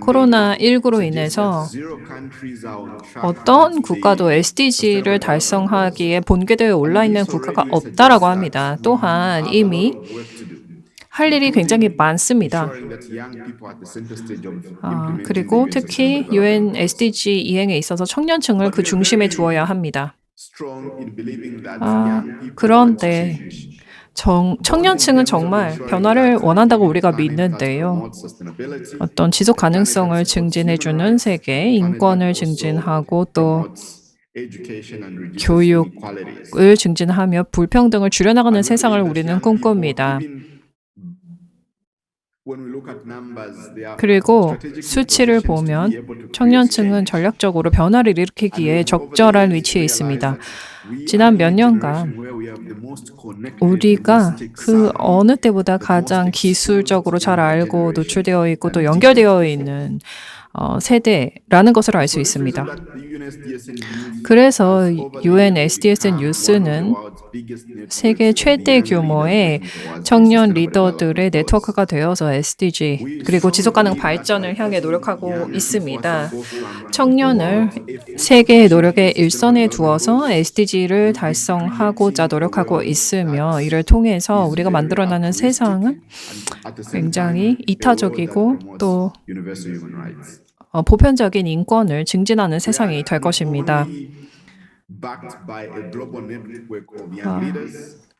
코로나19로 인해서 어떤 국가도 SDG를 달성하기에 본궤도에 올라있는 국가가 없다라고 합니다. 또한 이미 할 일이 굉장히 많습니다. 그리고 특히 UN SDG 이행에 있어서 청년층을 그 중심에 두어야 합니다. 그런데 청년층은 정말 변화를 원한다고 우리가 믿는데요. 어떤 지속 가능성을 증진해주는 세계, 인권을 증진하고 또 교육을 증진하며 불평등을 줄여나가는 세상을 우리는 꿈꿉니다. 그리고 수치를 보면 청년층은 전략적으로 변화를 일으키기에 적절한 위치에 있습니다. 지난 몇 년간 우리가 그 어느 때보다 가장 기술적으로 잘 알고 노출되어 있고 또 연결되어 있는 세대라는 것을 알 수 있습니다. 그래서 UN SDSN 뉴스는 세계 최대 규모의 청년 리더들의 네트워크가 되어서 SDG 그리고 지속가능 발전을 향해 노력하고 있습니다. 청년을 세계의 노력의 일선에 두어서 SDG를 달성하고자 노력하고 있으며 이를 통해서 우리가 만들어나는 세상은 굉장히 이타적이고 또 보편적인 인권을 증진하는 세상이 될 것입니다.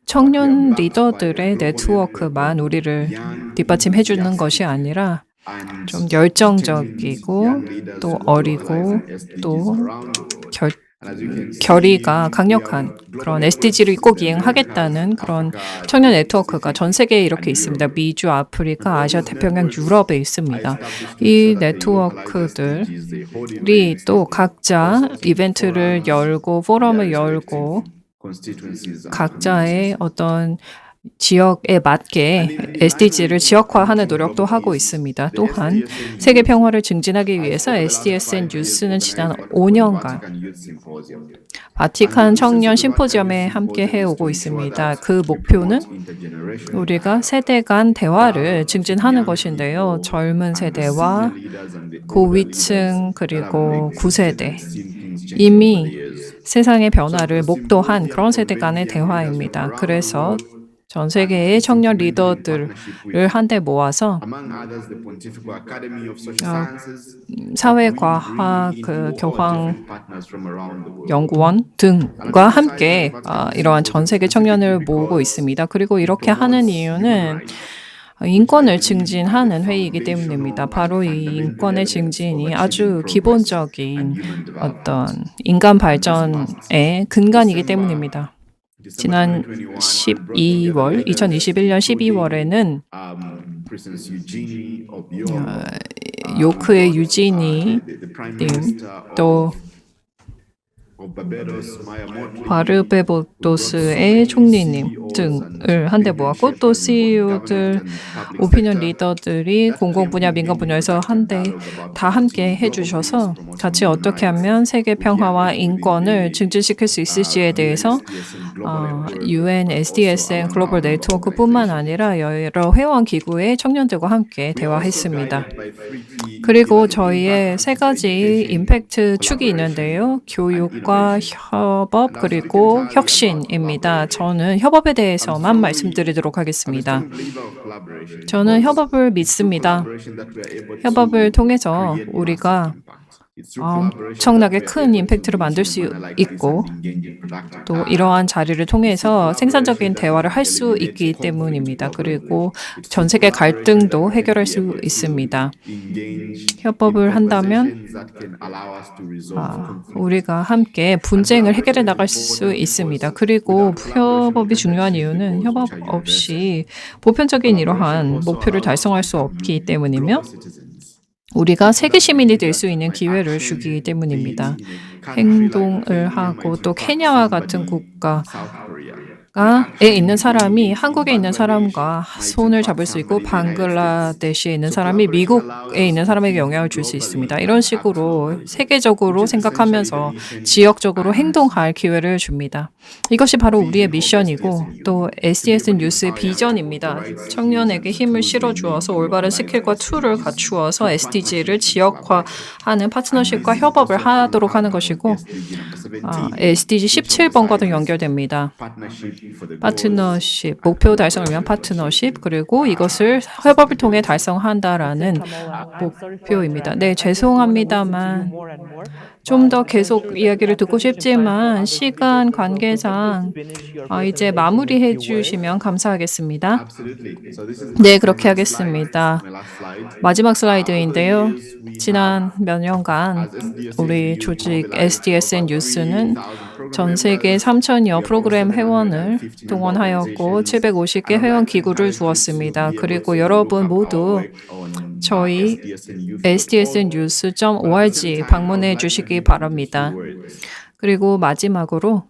청년 리더들의 네트워크만 우리를 뒷받침해 주는 것이 아니라 좀 열정적이고 또 어리고 또 결의가 강력한 그런 SDG를 꼭 이행하겠다는 그런 청년 네트워크가 전 세계에 이렇게 있습니다. 미주, 아프리카, 아시아, 태평양, 유럽에 있습니다. 이 네트워크들이 또 각자 이벤트를 열고 포럼을 열고 각자의 어떤 지역에 맞게 SDG를 지역화하는 노력도 하고 있습니다. 또한 세계 평화를 증진하기 위해서 SDSN 뉴스는 지난 5년간 바티칸 청년 심포지엄에 함께 해오고 있습니다. 그 목표는 우리가 세대 간 대화를 증진하는 것인데요. 젊은 세대와 고위층 그리고 구세대 이미 세상의 변화를 목도한 그런 세대 간의 대화입니다. 그래서 전 세계의 청년 리더들을 한데 모아서 사회과학 교황 연구원 등과 함께 이러한 전 세계 청년을 모으고 있습니다. 그리고 이렇게 하는 이유는 인권을 증진하는 회의이기 때문입니다. 바로 이 인권의 증진이 아주 기본적인 어떤 인간 발전의 근간이기 때문입니다. 지난 2021년 12월에는 요크의 유지니 님, 또 바르베보토스의 총리님 등을 한데 모았고 또 CEO들, 오피니언 리더들이 공공 분야, 민간 분야에서 다 함께 해주셔서 같이 어떻게 하면 세계 평화와 인권을 증진시킬 수 있을지에 대해서 UN, SDSN, 글로벌 네트워크뿐만 아니라 여러 회원 기구의 청년들과 함께 대화했습니다. 그리고 저희의 3가지 임팩트 축이 있는데요. 교육과 협업 그리고 혁신입니다. 저는 협업에 대해서만 말씀드리도록 하겠습니다. 저는 협업을 믿습니다. 협업을 통해서 우리가 엄청나게 큰 임팩트를 만들 수 있고 또 이러한 자리를 통해서 생산적인 대화를 할 수 있기 때문입니다. 그리고 전 세계 갈등도 해결할 수 있습니다. 협업을 한다면 우리가 함께 분쟁을 해결해 나갈 수 있습니다. 그리고 협업이 중요한 이유는 협업 없이 보편적인 이러한 목표를 달성할 수 없기 때문이며 우리가 세계 시민이 될 수 있는 기회를 주기 때문입니다. 행동을 하고 또 케냐와 같은 국가에 있는 사람이 한국에 있는 사람과 손을 잡을 수 있고 방글라데시에 있는 사람이 미국에 있는 사람에게 영향을 줄 수 있습니다. 이런 식으로 세계적으로 생각하면서 지역적으로 행동할 기회를 줍니다. 이것이 바로 우리의 미션이고 또 SDS 뉴스의 비전입니다. 청년에게 힘을 실어주어서 올바른 스킬과 툴을 갖추어서 SDG를 지역화하는 파트너십과 협업을 하도록 하는 것이고 SDG 17번과도 연결됩니다. 파트너십, 목표 달성을 위한 파트너십, 그리고 이것을 협업을 통해 달성한다라는 목표입니다. 네, 죄송합니다만 좀 더 계속 이야기를 듣고 싶지만 시간 관계상 이제 마무리해 주시면 감사하겠습니다. 네, 그렇게 하겠습니다. 마지막 슬라이드인데요. 지난 몇 년간 우리 조직 SDSN 뉴스는 전 세계 3,000여 프로그램 회원을 동원하였고 750개 회원 기구를 두었습니다. 그리고 여러분 모두 저희 sdsnews.org 방문해 주시기 바랍니다. 그리고 마지막으로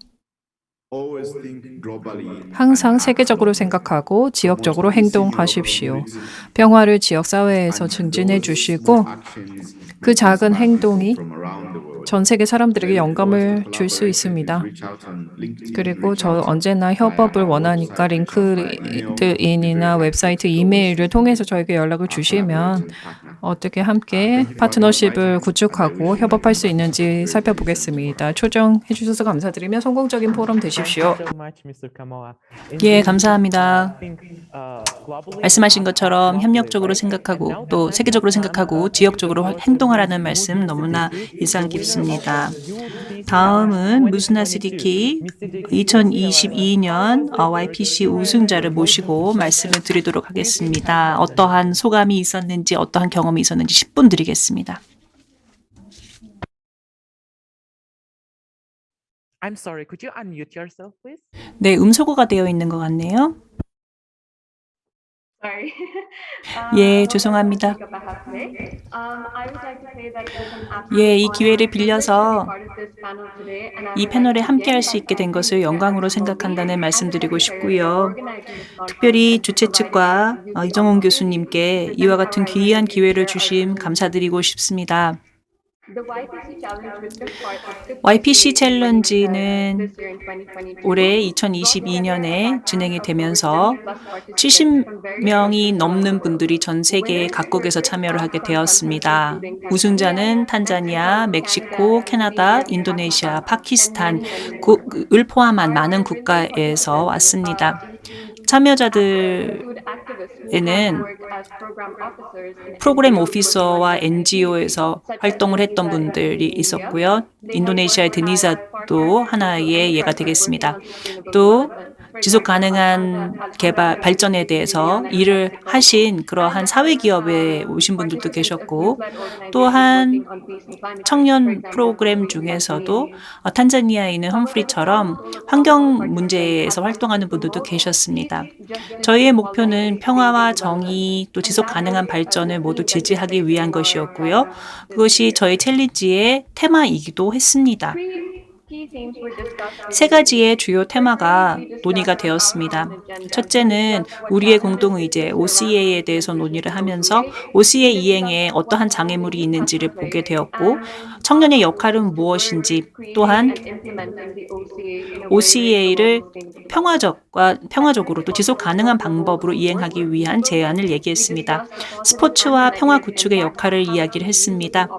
항상 세계적으로 생각하고 지역적으로 행동하십시오. 평화를 지역사회에서 증진해 주시고 그 작은 행동이 전 세계 사람들에게 영감을 줄 수 있습니다. 그리고 저 언제나 협업을 원하니까 링크드인이나 웹사이트, 이메일을 통해서 저에게 연락을 주시면 어떻게 함께 파트너십을 구축하고 협업할 수 있는지 살펴보겠습니다. 초청해 주셔서 감사드리며 성공적인 포럼 되십시오. 예, 감사합니다. 말씀하신 것처럼 협력적으로 생각하고 또 세계적으로 생각하고 지역적으로 행동하라는 말씀 너무나 인상 깊습니다. 다음은 무스나 시디키 2022년 YPC 우승자를 모시고 말씀을 드리도록 하겠습니다. 어떠한 소감이 있었는지 어떠한 경험이 있었는지 10분 드리겠습니다. I'm sorry, could you unmute yourself, please? 네, 음소거가 되어 있는 것 같네요. 예, 죄송합니다. 예, 이 기회를 빌려서 이 패널에 함께할 수 있게 된 것을 영광으로 생각한다는 말씀드리고 싶고요. 특별히 주최 측과 이정훈 교수님께 이와 같은 귀한 기회를 주심 감사드리고 싶습니다. YPC 챌린지는 올해 2022년에 진행이 되면서 70명이 넘는 분들이 전 세계 각국에서 참여를 하게 되었습니다. 우승자는 탄자니아, 멕시코, 캐나다, 인도네시아, 파키스탄을 포함한 많은 국가에서 왔습니다. 참여자들에는 프로그램 오피서와 NGO에서 활동을 했던 분들이 있었고요. 인도네시아의 드니자도 하나의 예가 되겠습니다. 또 지속 가능한 개발 발전에 대해서 일을 하신 그러한 사회 기업에 오신 분들도 계셨고, 또한 청년 프로그램 중에서도 탄자니아에 있는 험프리처럼 환경 문제에서 활동하는 분들도 계셨습니다. 저희의 목표는 평화와 정의 또 지속 가능한 발전을 모두 지지하기 위한 것이었고요. 그것이 저희 챌린지의 테마이기도 했습니다. 세 가지의 주요 테마가 논의가 되었습니다. 첫째는 우리의 공동의제 OCA에 대해서 논의를 하면서 OCA 이행에 어떠한 장애물이 있는지를 보게 되었고, 청년의 역할은 무엇인지, 또한 OCA를 평화적으로 또 지속 가능한 방법으로 이행하기 위한 제안을 얘기했습니다. 스포츠와 평화 구축의 역할을 이야기를 했습니다.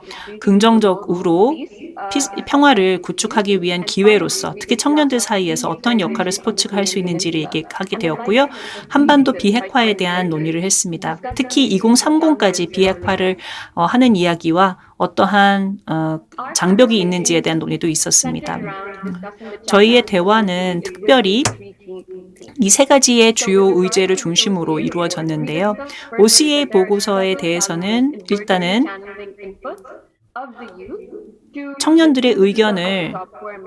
긍정적으로 평화를 구축하기 위한 기회로서 특히 청년들 사이에서 어떤 역할을 스포츠가 할 수 있는지를 얘기하게 되었고요. 한반도 비핵화에 대한 논의를 했습니다. 특히 2030까지 비핵화를 하는 이야기와 어떠한 장벽이 있는지에 대한 논의도 있었습니다. 저희의 대화는 특별히 이 세 가지의 주요 의제를 중심으로 이루어졌는데요. OCA 보고서에 대해서는 일단은 청년들의 의견을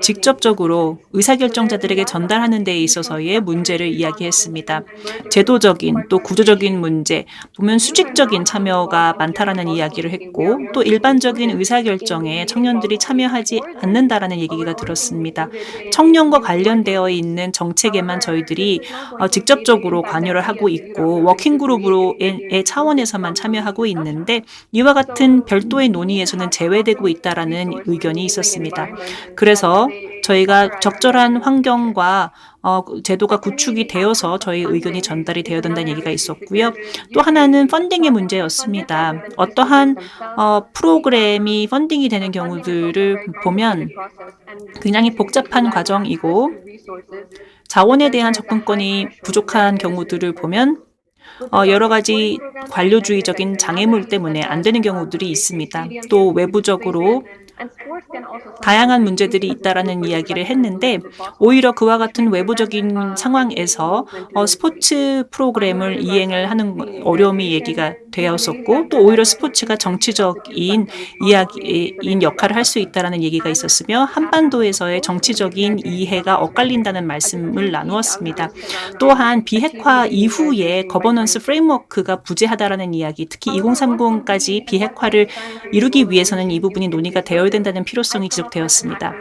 직접적으로 의사결정자들에게 전달하는 데 있어서의 문제를 이야기했습니다. 제도적인 또 구조적인 문제, 보면 수직적인 참여가 많다라는 이야기를 했고, 또 일반적인 의사결정에 청년들이 참여하지 않는다라는 얘기가 들었습니다. 청년과 관련되어 있는 정책에만 저희들이 직접적으로 관여를 하고 있고 워킹그룹의 차원에서만 참여하고 있는데 이와 같은 별도의 논의에서는 제외되고 있다라는 의견이 있었습니다. 그래서 저희가 적절한 환경과 제도가 구축이 되어서 저희 의견이 전달이 되어야 된다는 얘기가 있었고요. 또 하나는 펀딩의 문제였습니다. 어떠한 프로그램이 펀딩이 되는 경우들을 보면 굉장히 복잡한 과정이고 자원에 대한 접근권이 부족한 경우들을 보면 여러 가지 관료주의적인 장애물 때문에 안 되는 경우들이 있습니다. 또 외부적으로 다양한 문제들이 있다라는 이야기를 했는데 오히려 그와 같은 외부적인 상황에서 스포츠 프로그램을 이행을 하는 어려움이 얘기가 되었었고, 또 오히려 스포츠가 정치적인 이야기인 역할을 할 수 있다라는 얘기가 있었으며 한반도에서의 정치적인 이해가 엇갈린다는 말씀을 나누었습니다. 또한 비핵화 이후에 거버넌스 프레임워크가 부재하다라는 이야기, 특히 2030까지 비핵화를 이루기 위해서는 이 부분이 논의가 되어 되어야 된다는 필요성이 지적되었습니다.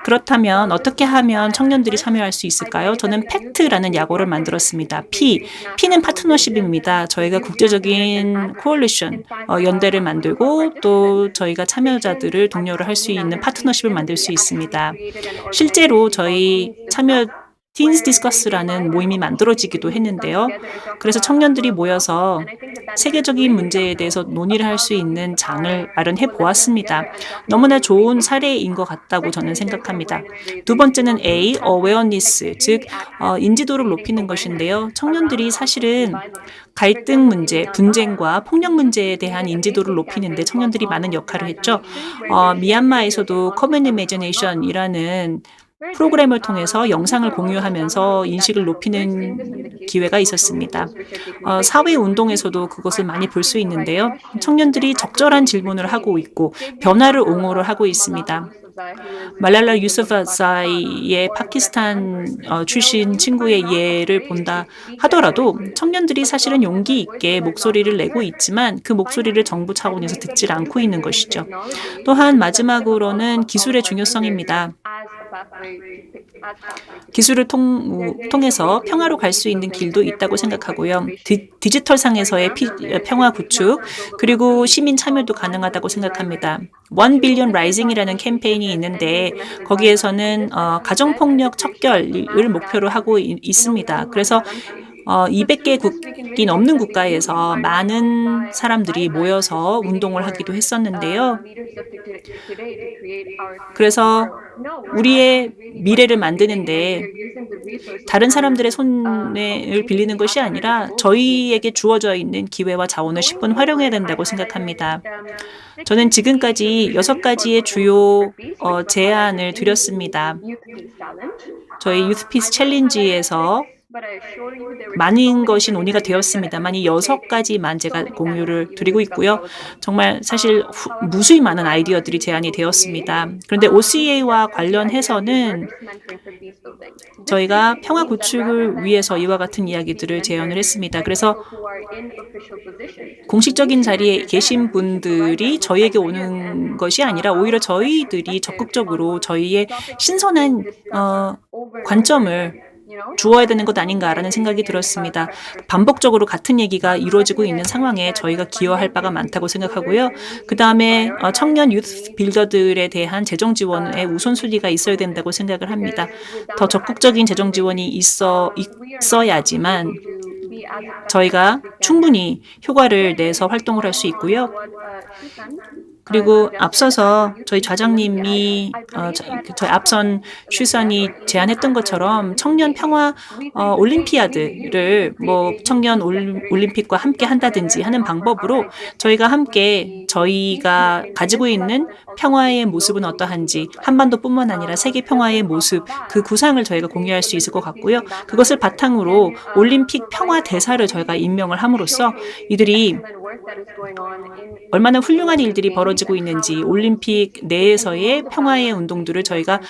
그렇다면 어떻게 하면 청년들이 참여할 수 있을까요? 저는 팩트라는 약어를 만들었습니다. P는 파트너십입니다. 저희가 국제적인 코얼리션, 연대를 만들고 또 저희가 참여자들을 독려를 할 수 있는 파트너십을 만들 수 있습니다. 실제로 저희 참여 Teens Discuss라는 모임이 만들어지기도 했는데요. 그래서 청년들이 모여서 세계적인 문제에 대해서 논의를 할 수 있는 장을 마련해 보았습니다. 너무나 좋은 사례인 것 같다고 저는 생각합니다. 두 번째는 A, awareness, 즉 인지도를 높이는 것인데요. 청년들이 사실은 갈등 문제, 분쟁과 폭력 문제에 대한 인지도를 높이는데 청년들이 많은 역할을 했죠. 미얀마에서도 Common Imagination이라는 프로그램을 통해서 영상을 공유하면서 인식을 높이는 기회가 있었습니다. 사회운동에서도 그것을 많이 볼 수 있는데요. 청년들이 적절한 질문을 하고 있고 변화를 옹호를 하고 있습니다. 말랄라 유수프자이의 파키스탄 출신 친구의 예를 본다 하더라도 청년들이 사실은 용기 있게 목소리를 내고 있지만 그 목소리를 정부 차원에서 듣질 않고 있는 것이죠. 또한 마지막으로는 기술의 중요성입니다. 기술을 통해서 평화로 갈 수 있는 길도 있다고 생각하고요. 디지털상에서의 평화 구축 그리고 시민 참여도 가능하다고 생각합니다. 1 billion rising이라는 캠페인이 있는데 거기에서는 가정폭력 척결을 목표로 하고 있습니다. 그래서 200개국이 넘는 국가에서 많은 사람들이 모여서 운동을 하기도 했었는데요. 그래서 우리의 미래를 만드는데 다른 사람들의 손을 빌리는 것이 아니라 저희에게 주어져 있는 기회와 자원을 10분 활용해야 된다고 생각합니다. 저는 지금까지 6가지의 주요 제안을 드렸습니다. 저희 유스피스 챌린지에서 많은 것이 논의가 되었습니다만 이 6가지만 제가 공유를 드리고 있고요. 정말 사실 무수히 많은 아이디어들이 제안이 되었습니다. 그런데 OCA와 관련해서는 저희가 평화 구축을 위해서 이와 같은 이야기들을 제안을 했습니다. 그래서 공식적인 자리에 계신 분들이 저희에게 오는 것이 아니라 오히려 저희들이 적극적으로 저희의 신선한 관점을 주어야 되는 것 아닌가라는 생각이 들었습니다. 반복적으로 같은 얘기가 이루어지고 있는 상황에 저희가 기여할 바가 많다고 생각하고요. 그 다음에 청년 유스 빌더들에 대한 재정 지원의 우선순위가 있어야 된다고 생각을 합니다. 더 적극적인 재정 지원이 있어야지만 저희가 충분히 효과를 내서 활동을 할 수 있고요. 그리고 앞서서 저희 좌장님이 저희 앞선 슈선이 제안했던 것처럼 청년 평화 올림피아드를 청년 올림픽과 함께 한다든지 하는 방법으로 저희가 함께 저희가 가지고 있는 평화의 모습은 어떠한지 한반도뿐만 아니라 세계 평화의 모습 그 구상을 저희가 공유할 수 있을 것 같고요. 그것을 바탕으로 올림픽 평화 대사를 저희가 임명을 함으로써 이들이 얼마나 훌륭한 일들이 벌어지고 있는지 올림픽 내에서의 평화의 운동들을 저희가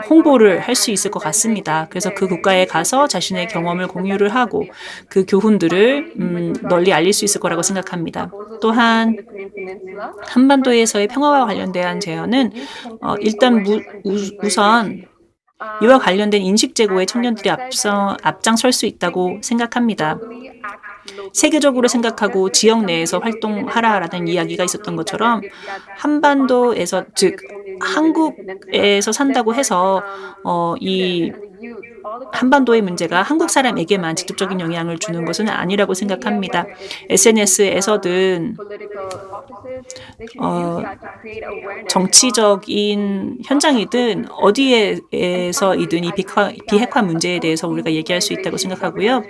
홍보를 할 수 있을 것 같습니다. 그래서 그 국가에 가서 자신의 경험을 공유를 하고 그 교훈들을 널리 알릴 수 있을 거라고 생각합니다. 또한 한반도에서의 평화와 관련된 제안은 일단 우선 이와 관련된 인식 제고에 청년들이 앞장설 수 있다고 생각합니다. 세계적으로 생각하고 지역 내에서 활동하라라는 이야기가 있었던 것처럼 한반도에서 즉 한국에서 산다고 해서 이 한반도의 문제가 한국 사람에게만 직접적인 영향을 주는 것은 아니라고 생각합니다. SNS에서든 정치적인 현장이든 어디에서이든 이 비핵화 문제에 대해서 우리가 얘기할 수 있다고 생각하고요.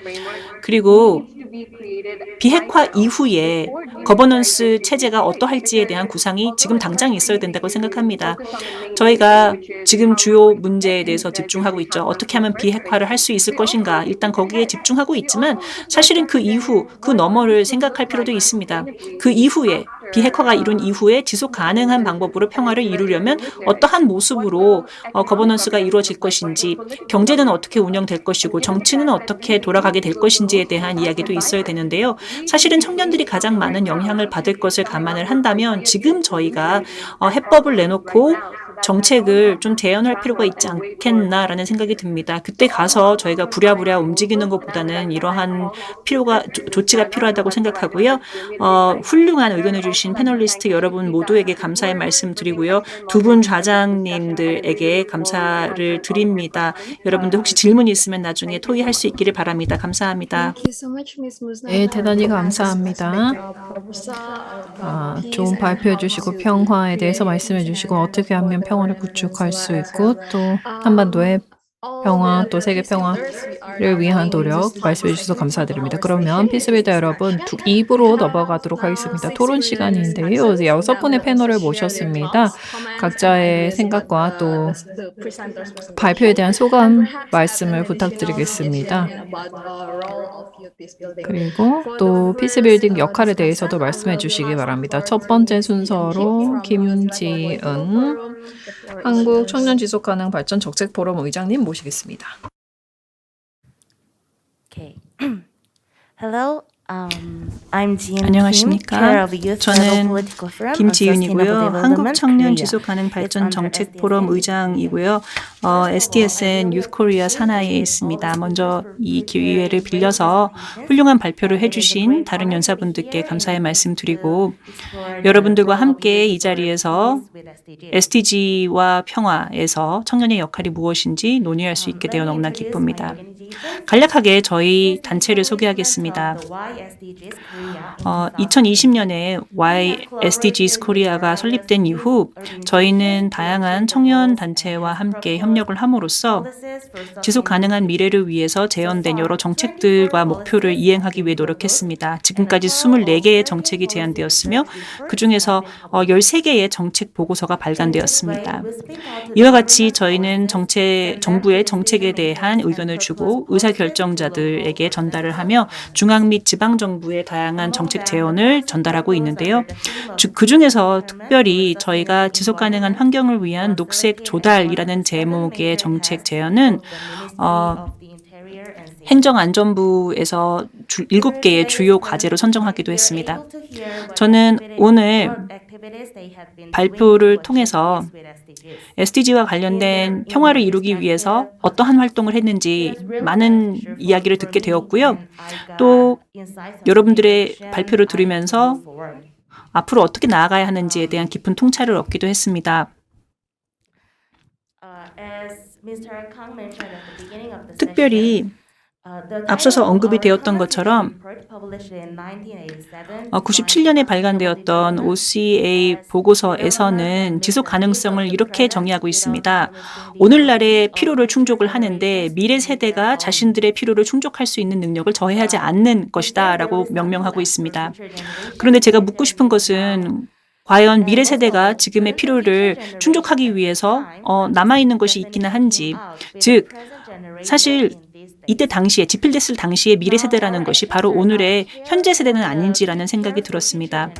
그리고 비핵화 이후에 거버넌스 체제가 어떠할지에 대한 구상이 지금 당장 있어야 된다고 생각합니다. 저희가 지금 주요 문제에 대해서 집중하고 있죠. 어떻게 하면 비핵화를 할 수 있을 것인가. 일단 거기에 집중하고 있지만 사실은 그 이후, 그 너머를 생각할 필요도 있습니다. 그 이후에 비핵화가 이룬 이후에 지속 가능한 방법으로 평화를 이루려면 어떠한 모습으로 거버넌스가 이루어질 것인지, 경제는 어떻게 운영될 것이고 정치는 어떻게 돌아가게 될 것인지에 대한 이야기도 있어야 되는데요. 사실은 청년들이 가장 많은 영향을 받을 것을 감안을 한다면 지금 저희가 해법을 내놓고 정책을 좀 재현할 필요가 있지 않겠나라는 생각이 듭니다. 그때 가서 저희가 부랴부랴 움직이는 것보다는 이러한 조치가 필요하다고 생각하고요. 훌륭한 의견을 주신 패널리스트 여러분 모두에게 감사의 말씀 드리고요. 두 분 좌장님들에게 감사를 드립니다. 여러분들 혹시 질문이 있으면 나중에 토의할 수 있기를 바랍니다. 감사합니다. 네, 대단히 감사합니다. 좋은 발표해 주시고 평화에 대해서 말씀해 주시고 어떻게 하면 평화를 구축할 수 있고 또 한반도의 평화 또 세계 평화를 위한 노력 말씀해 주셔서 감사드립니다. 그러면 피스빌더 여러분 2부로 넘어가도록 하겠습니다. 토론 시간인데요. 6분의 패널을 모셨습니다. 각자의 생각과 또 발표에 대한 소감 말씀을 부탁드리겠습니다. 그리고 또 피스빌딩 역할에 대해서도 말씀해 주시기 바랍니다. 첫 번째 순서로 김지은 한국 청년 지속 가능 발전 정책 포럼 의장님 모시겠습니다. Okay. Hello. I'm Jian 안녕하십니까? 저는 김지윤이고요. 한국 청년 지속 가능 발전 정책 포럼 의장이고요. STSN 유th 코리아 산하에 있습니다. 먼저 이 기회를 빌려서 훌륭한 발표를 해주신 다른 연사분들께 감사의 말씀드리고 여러분들과 함께 이 자리에서 SDG와 평화에서 청년의 역할이 무엇인지 논의할 수 있게 되어 너무나 기쁩니다. 간략하게 저희 단체를 소개하겠습니다. 2020년에 Y SDGs 코리아가 설립된 이후 저희는 다양한 청년 단체와 함께 협력을 함으로써 지속 가능한 미래를 위해서 제언된 여러 정책들과 목표를 이행하기 위해 노력했습니다. 지금까지 24개의 정책이 제안되었으며 그중에서 13개의 정책 보고서가 발간되었습니다. 이와 같이 저희는 정부의 정책에 대한 의견을 주고 의사결정자들에게 전달을 하며 중앙 및 지방정부의 다양한 정책 제언을 전달하고 있는데요. 그중에서 특별히 저희가 지속가능한 환경을 위한 녹색 조달이라는 제목의 정책 제언은 행정안전부에서 7개의 주요 과제로 선정하기도 했습니다. 저는 오늘 발표를 통해서 SDG와 관련된 평화를 이루기 위해서 어떠한 활동을 했는지 많은 이야기를 듣게 되었고요. 또 여러분들의 발표를 들으면서 앞으로 어떻게 나아가야 하는지에 대한 깊은 통찰을 얻기도 했습니다. 특별히 앞서서 언급이 되었던 것처럼 97년에 발간되었던 OCA 보고서에서는 지속 가능성을 이렇게 정의하고 있습니다. 오늘날의 필요를 충족을 하는데 미래 세대가 자신들의 필요를 충족할 수 있는 능력을 저해하지 않는 것이다 라고 명명하고 있습니다. 그런데 제가 묻고 싶은 것은 과연 미래 세대가 지금의 필요를 충족하기 위해서 남아있는 것이 있기는 한지, 즉 사실 이때 당시에 집필됐을 당시에 미래 세대라는 것이 바로 오늘의 현재 세대는 아닌지라는 생각이 들었습니다.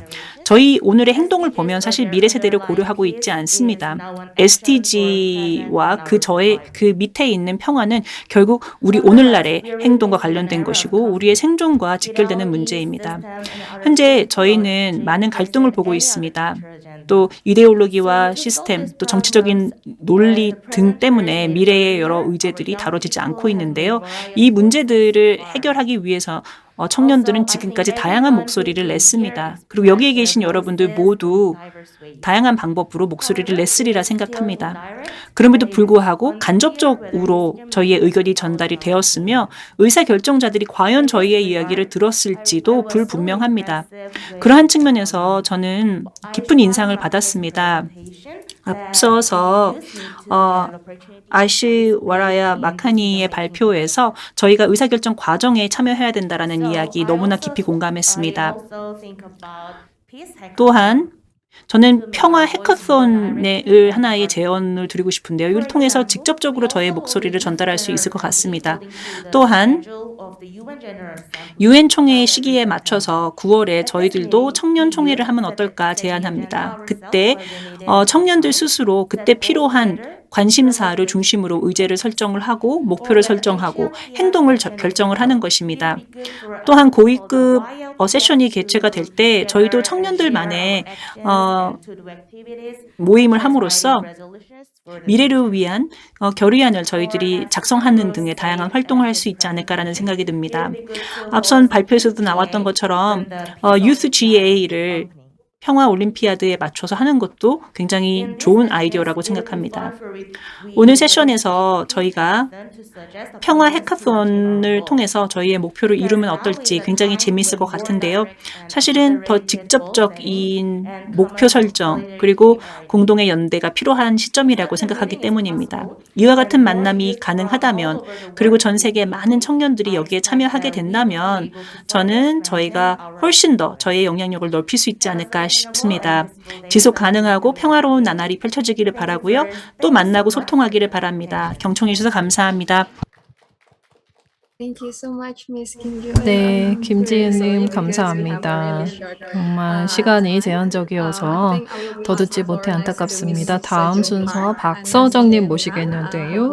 저희 오늘의 행동을 보면 사실 미래 세대를 고려하고 있지 않습니다. SDG와 그 밑에 있는 평화는 결국 우리 오늘날의 행동과 관련된 것이고 우리의 생존과 직결되는 문제입니다. 현재 저희는 많은 갈등을 보고 있습니다. 또 이데올로기와 시스템, 또 정치적인 논리 등 때문에 미래의 여러 의제들이 다뤄지지 않고 있는데요. 이 문제들을 해결하기 위해서 청년들은 지금까지 다양한 목소리를 냈습니다. 그리고 여기에 계신 여러분들 모두 다양한 방법으로 목소리를 냈으리라 생각합니다. 그럼에도 불구하고 간접적으로 저희의 의견이 전달이 되었으며 의사결정자들이 과연 저희의 이야기를 들었을지도 불분명합니다. 그러한 측면에서 저는 깊은 인상을 받았습니다. 앞서서 아시와라야 마카니의 발표에서 저희가 의사결정 과정에 참여해야 된다라는 이야기 너무나 깊이 공감했습니다. 또한 저는 평화 해커톤을 하나의 제언을 드리고 싶은데요. 이를 통해서 직접적으로 저의 목소리를 전달할 수 있을 것 같습니다. 또한 UN 총회 시기에 맞춰서 9월에 저희들도 청년 총회를 하면 어떨까 제안합니다. 그때 청년들 스스로 그때 필요한 관심사를 중심으로 의제를 설정을 하고 목표를 설정하고 행동을 결정을 하는 것입니다. 또한 고위급 세션이 개최가 될 때 저희도 청년들만의 모임을 함으로써 미래를 위한 결의안을 저희들이 작성하는 등의 다양한 활동을 할 수 있지 않을까라는 생각이 듭니다. 앞선 발표에서도 나왔던 것처럼 유스 GA를 평화 올림피아드에 맞춰서 하는 것도 굉장히 좋은 아이디어라고 생각합니다. 오늘 세션에서 저희가 평화 해카톤을 통해서 저희의 목표를 이루면 어떨지 굉장히 재미있을 것 같은데요. 사실은 더 직접적인 목표 설정 그리고 공동의 연대가 필요한 시점이라고 생각하기 때문입니다. 이와 같은 만남이 가능하다면 그리고 전 세계 많은 청년들이 여기에 참여하게 된다면 저는 저희가 훨씬 더 저희의 영향력을 넓힐 수 있지 않을까 싶습니다. 지속 가능하고 평화로운 나날이 펼쳐지기를 바라고요. 또 만나고 소통하기를 바랍니다. 경청해 주셔서 감사합니다. 네, 김지은님 감사합니다. 정말 시간이 제한적이어서 더 듣지 못해 안타깝습니다. 다음 순서 박서정님 모시겠는데요.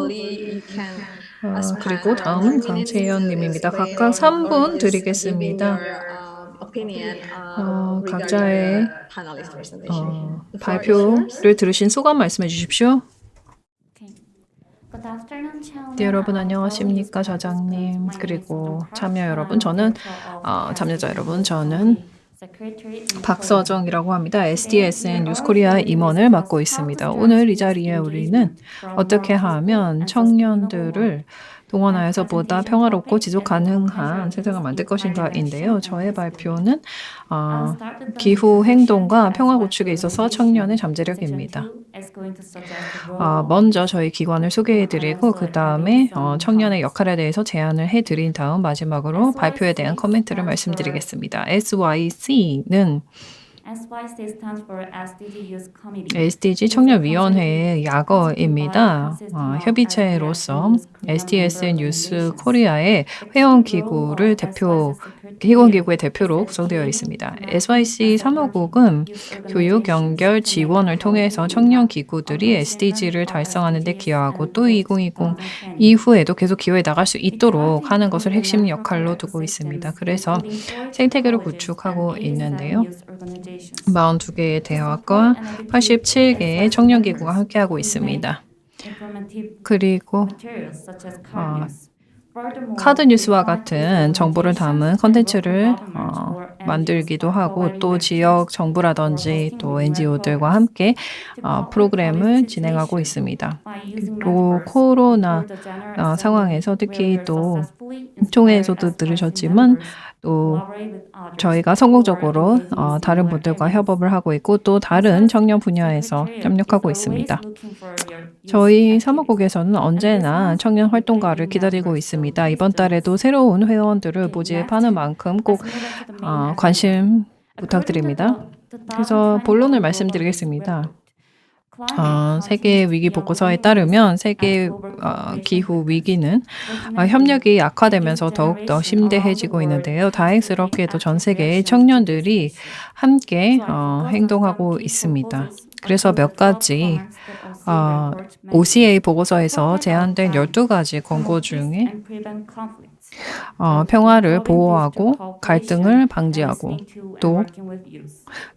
그리고 다음은 강채연님입니다. 각각 3분 드리겠습니다. 각자의 발표를 들으신 소감 말씀해 주십시오. 네, 여러분 안녕하십니까, 저장님, 그리고 참여 여러분, 참여자 여러분, 저는 박서정이라고 합니다. SDSN 뉴스코리아 임원을 맡고 있습니다. 오늘 이 자리에 우리는 어떻게 하면 청년들을 동원하여서 보다 평화롭고 지속 가능한 세상을 만들 것인가인데요. 저의 발표는 기후 행동과 평화 구축에 있어서 청년의 잠재력입니다. 먼저 저희 기관을 소개해드리고 그 다음에 청년의 역할에 대해서 제안을 해드린 다음 마지막으로 발표에 대한 코멘트를 말씀드리겠습니다. SYC는 SDG 청년위원회의 약어입니다. 협의체로서 SDSN 뉴스 코리아의 회원기구의 대표로 구성되어 있습니다. SYC 사무국은 교육 연결 지원을 통해서 청년 기구들이 SDG를 달성하는 데 기여하고 또 2020 이후에도 계속 기여해 나갈 수 있도록 하는 것을 핵심 역할로 두고 있습니다. 그래서 생태계를 구축하고 있는데요. 42개의 대학과 87개의 청년기구가 함께하고 있습니다. 그리고 카드 뉴스와 같은 정보를 담은 컨텐츠를 만들기도 하고 또 지역 정부라든지 또 NGO들과 함께 프로그램을 진행하고 있습니다. 그리고 코로나 상황에서 특히 또 총회에서도 들으셨지만 또 저희가 성공적으로 다른 분들과 협업을 하고 있고 또 다른 청년 분야에서 협력하고 있습니다. 저희 사무국에서는 언제나 청년 활동가를 기다리고 있습니다. 이번 달에도 새로운 회원들을 모집하는 만큼 꼭 관심 부탁드립니다. 그래서 본론을 말씀드리겠습니다. 세계 위기 보고서에 따르면 세계 기후 위기는 협력이 약화되면서 더욱더 심대해지고 있는데요. 다행스럽게도 전 세계의 청년들이 함께 행동하고 있습니다. 그래서 몇 가지 OCA 보고서에서 제안된 12가지 권고 중에 평화를 보호하고 갈등을 방지하고 또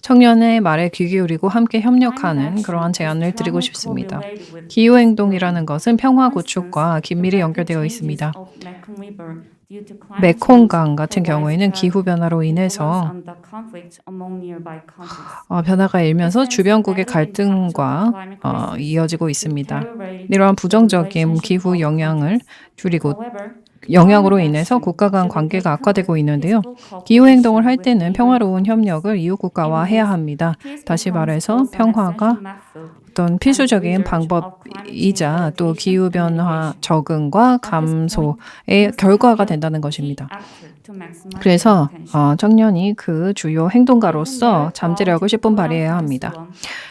청년의 말에 귀 기울이고 함께 협력하는 그러한 제안을 드리고 싶습니다. 기후행동이라는 것은 평화 구축과 긴밀히 연결되어 있습니다. 메콩강 같은 경우에는 기후변화로 인해서 변화가 일면서 주변국의 갈등과 이어지고 있습니다. 이러한 부정적인 기후 영향으로 인해서 국가 간 관계가 악화되고 있는데요. 기후행동을 할 때는 평화로운 협력을 이웃국가와 해야 합니다. 다시 말해서 평화가 어떤 필수적인 방법이자 또 기후변화 적응과 감소의 결과가 된다는 것입니다. 그래서 청년이 그 주요 행동가로서 잠재력을 10분 발휘해야 합니다.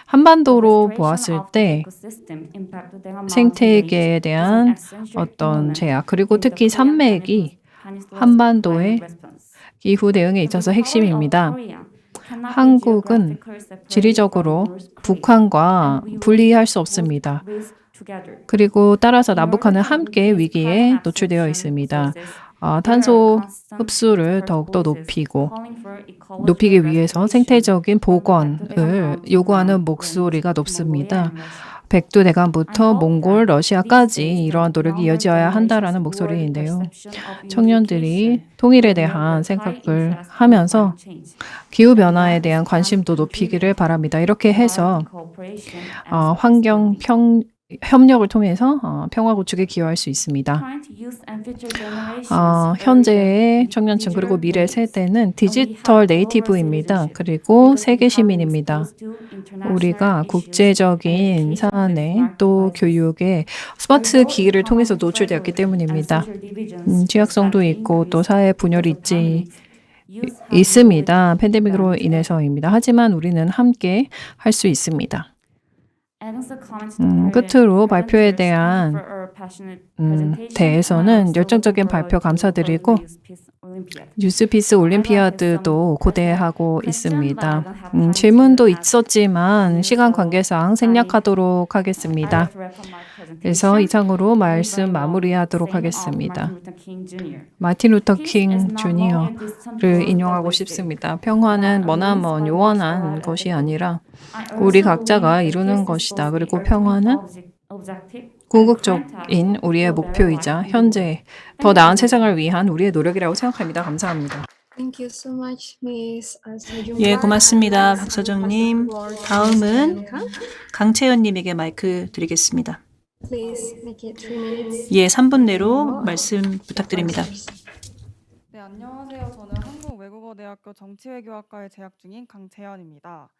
한반도로 보았을 때 생태계에 대한 어떤 제약 그리고 특히 산맥이 한반도의 기후 대응에 있어서 핵심입니다. 한국은 지리적으로 북한과 분리할 수 없습니다. 그리고 따라서 남북한은 함께 위기에 노출되어 있습니다. 탄소 흡수를 더욱더 높이기 위해서 생태적인 복원을 요구하는 목소리가 높습니다. 백두대간부터 몽골, 러시아까지 이러한 노력이 이어져야 한다라는 목소리인데요. 청년들이 통일에 대한 생각을 하면서 기후변화에 대한 관심도 높이기를 바랍니다. 이렇게 해서 협력을 통해서 평화 구축에 기여할 수 있습니다. 현재의 청년층 그리고 미래 세대는 디지털 네이티브입니다. 그리고 세계 시민입니다. 우리가 국제적인 사안에 또 교육에 스마트 기기를 통해서 노출되었기 때문입니다. 취약성도 있고 또 사회 분열이 있습니다. 팬데믹으로 인해서입니다. 하지만 우리는 함께 할 수 있습니다. 끝으로 발표에 대한 대해서는 열정적인 발표 감사드리고 유스피스 올림피아드도 고대하고 있습니다. 질문도 있었지만 시간 관계상 생략하도록 하겠습니다. 그래서 이상으로 말씀 마무리하도록 하겠습니다. 마틴 루터 킹 주니어를 인용하고 싶습니다. 평화는 머나먼 요원한 것이 아니라 우리 각자가 이루는 것이다. 그리고 평화는 궁극적인 우리의 목표이자 현재 더 나은 세상을 위한 우리의 노력이라고 생각합니다. 감사합니다. 예, 고맙습니다. 박서정님. 다음은 강채연님에게 마이크 드리겠습니다. 예, 3분 내로 말씀 부탁드립니다. 네, 안녕하세요. 저는 한국외국어대학교 정치외교학과에 재학 중인 강채연입니다.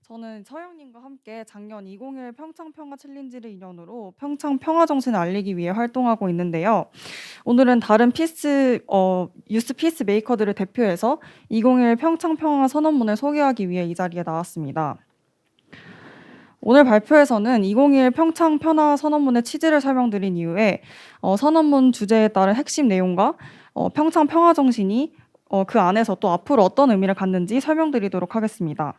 저는 서영님과 함께 작년 2021 평창평화 챌린지를 인연으로 평창 평화 정신을 알리기 위해 활동하고 있는데요. 오늘은 다른 유스 피스 메이커들을 대표해서 2021 평창 평화 선언문을 소개하기 위해 이 자리에 나왔습니다. 오늘 발표에서는 2021 평창 평화 선언문의 취지를 설명드린 이후에 선언문 주제에 따른 핵심 내용과 평창 평화 정신이 그 안에서 또 앞으로 어떤 의미를 갖는지 설명드리도록 하겠습니다.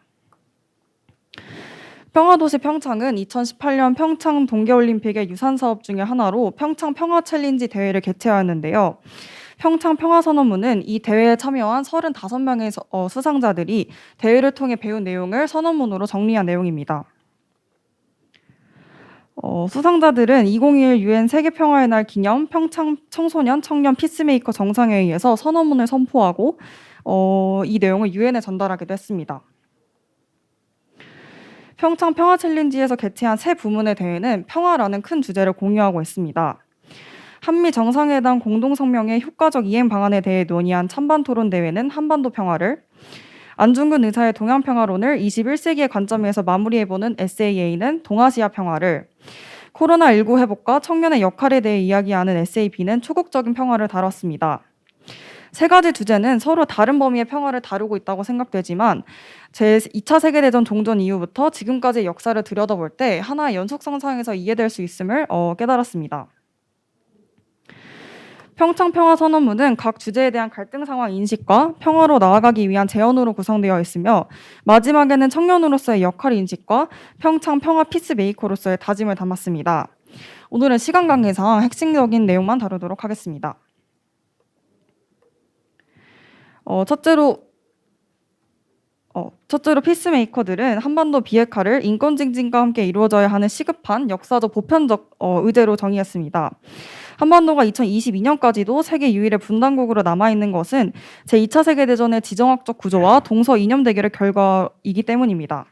평화도시 평창은 2018년 평창 동계올림픽의 유산사업 중의 하나로 평창 평화 챌린지 대회를 개최하였는데요. 평창 평화선언문은 이 대회에 참여한 35명의 수상자들이 대회를 통해 배운 내용을 선언문으로 정리한 내용입니다. 수상자들은 2021 유엔 세계평화의 날 기념 평창 청소년 청년 피스메이커 정상회의에서 선언문을 선포하고 이 내용을 유엔에 전달하기도 했습니다. 평창 평화 챌린지에서 개최한 세 부문의 대회는 평화라는 큰 주제를 공유하고 있습니다. 한미 정상회담 공동성명의 효과적 이행 방안에 대해 논의한 찬반 토론 대회는 한반도 평화를, 안중근 의사의 동양 평화론을 21세기의 관점에서 마무리해보는 SAA는 동아시아 평화를, 코로나19 회복과 청년의 역할에 대해 이야기하는 SAB는 초국적인 평화를 다뤘습니다. 세 가지 주제는 서로 다른 범위의 평화를 다루고 있다고 생각되지만 제2차 세계대전 종전 이후부터 지금까지의 역사를 들여다볼 때 하나의 연속성상에서 이해될 수 있음을 깨달았습니다. 평창평화선언문은 각 주제에 대한 갈등 상황 인식과 평화로 나아가기 위한 제언으로 구성되어 있으며 마지막에는 청년으로서의 역할 인식과 평창 평화 피스메이커로서의 다짐을 담았습니다. 오늘은 시간 관계상 핵심적인 내용만 다루도록 하겠습니다. 첫째로 피스메이커들은 한반도 비핵화를 인권 증진과 함께 이루어져야 하는 시급한 역사적 보편적 의제로 정의했습니다. 한반도가 2022년까지도 세계 유일의 분단국으로 남아있는 것은 제2차 세계대전의 지정학적 구조와 동서 이념 대결의 결과이기 때문입니다.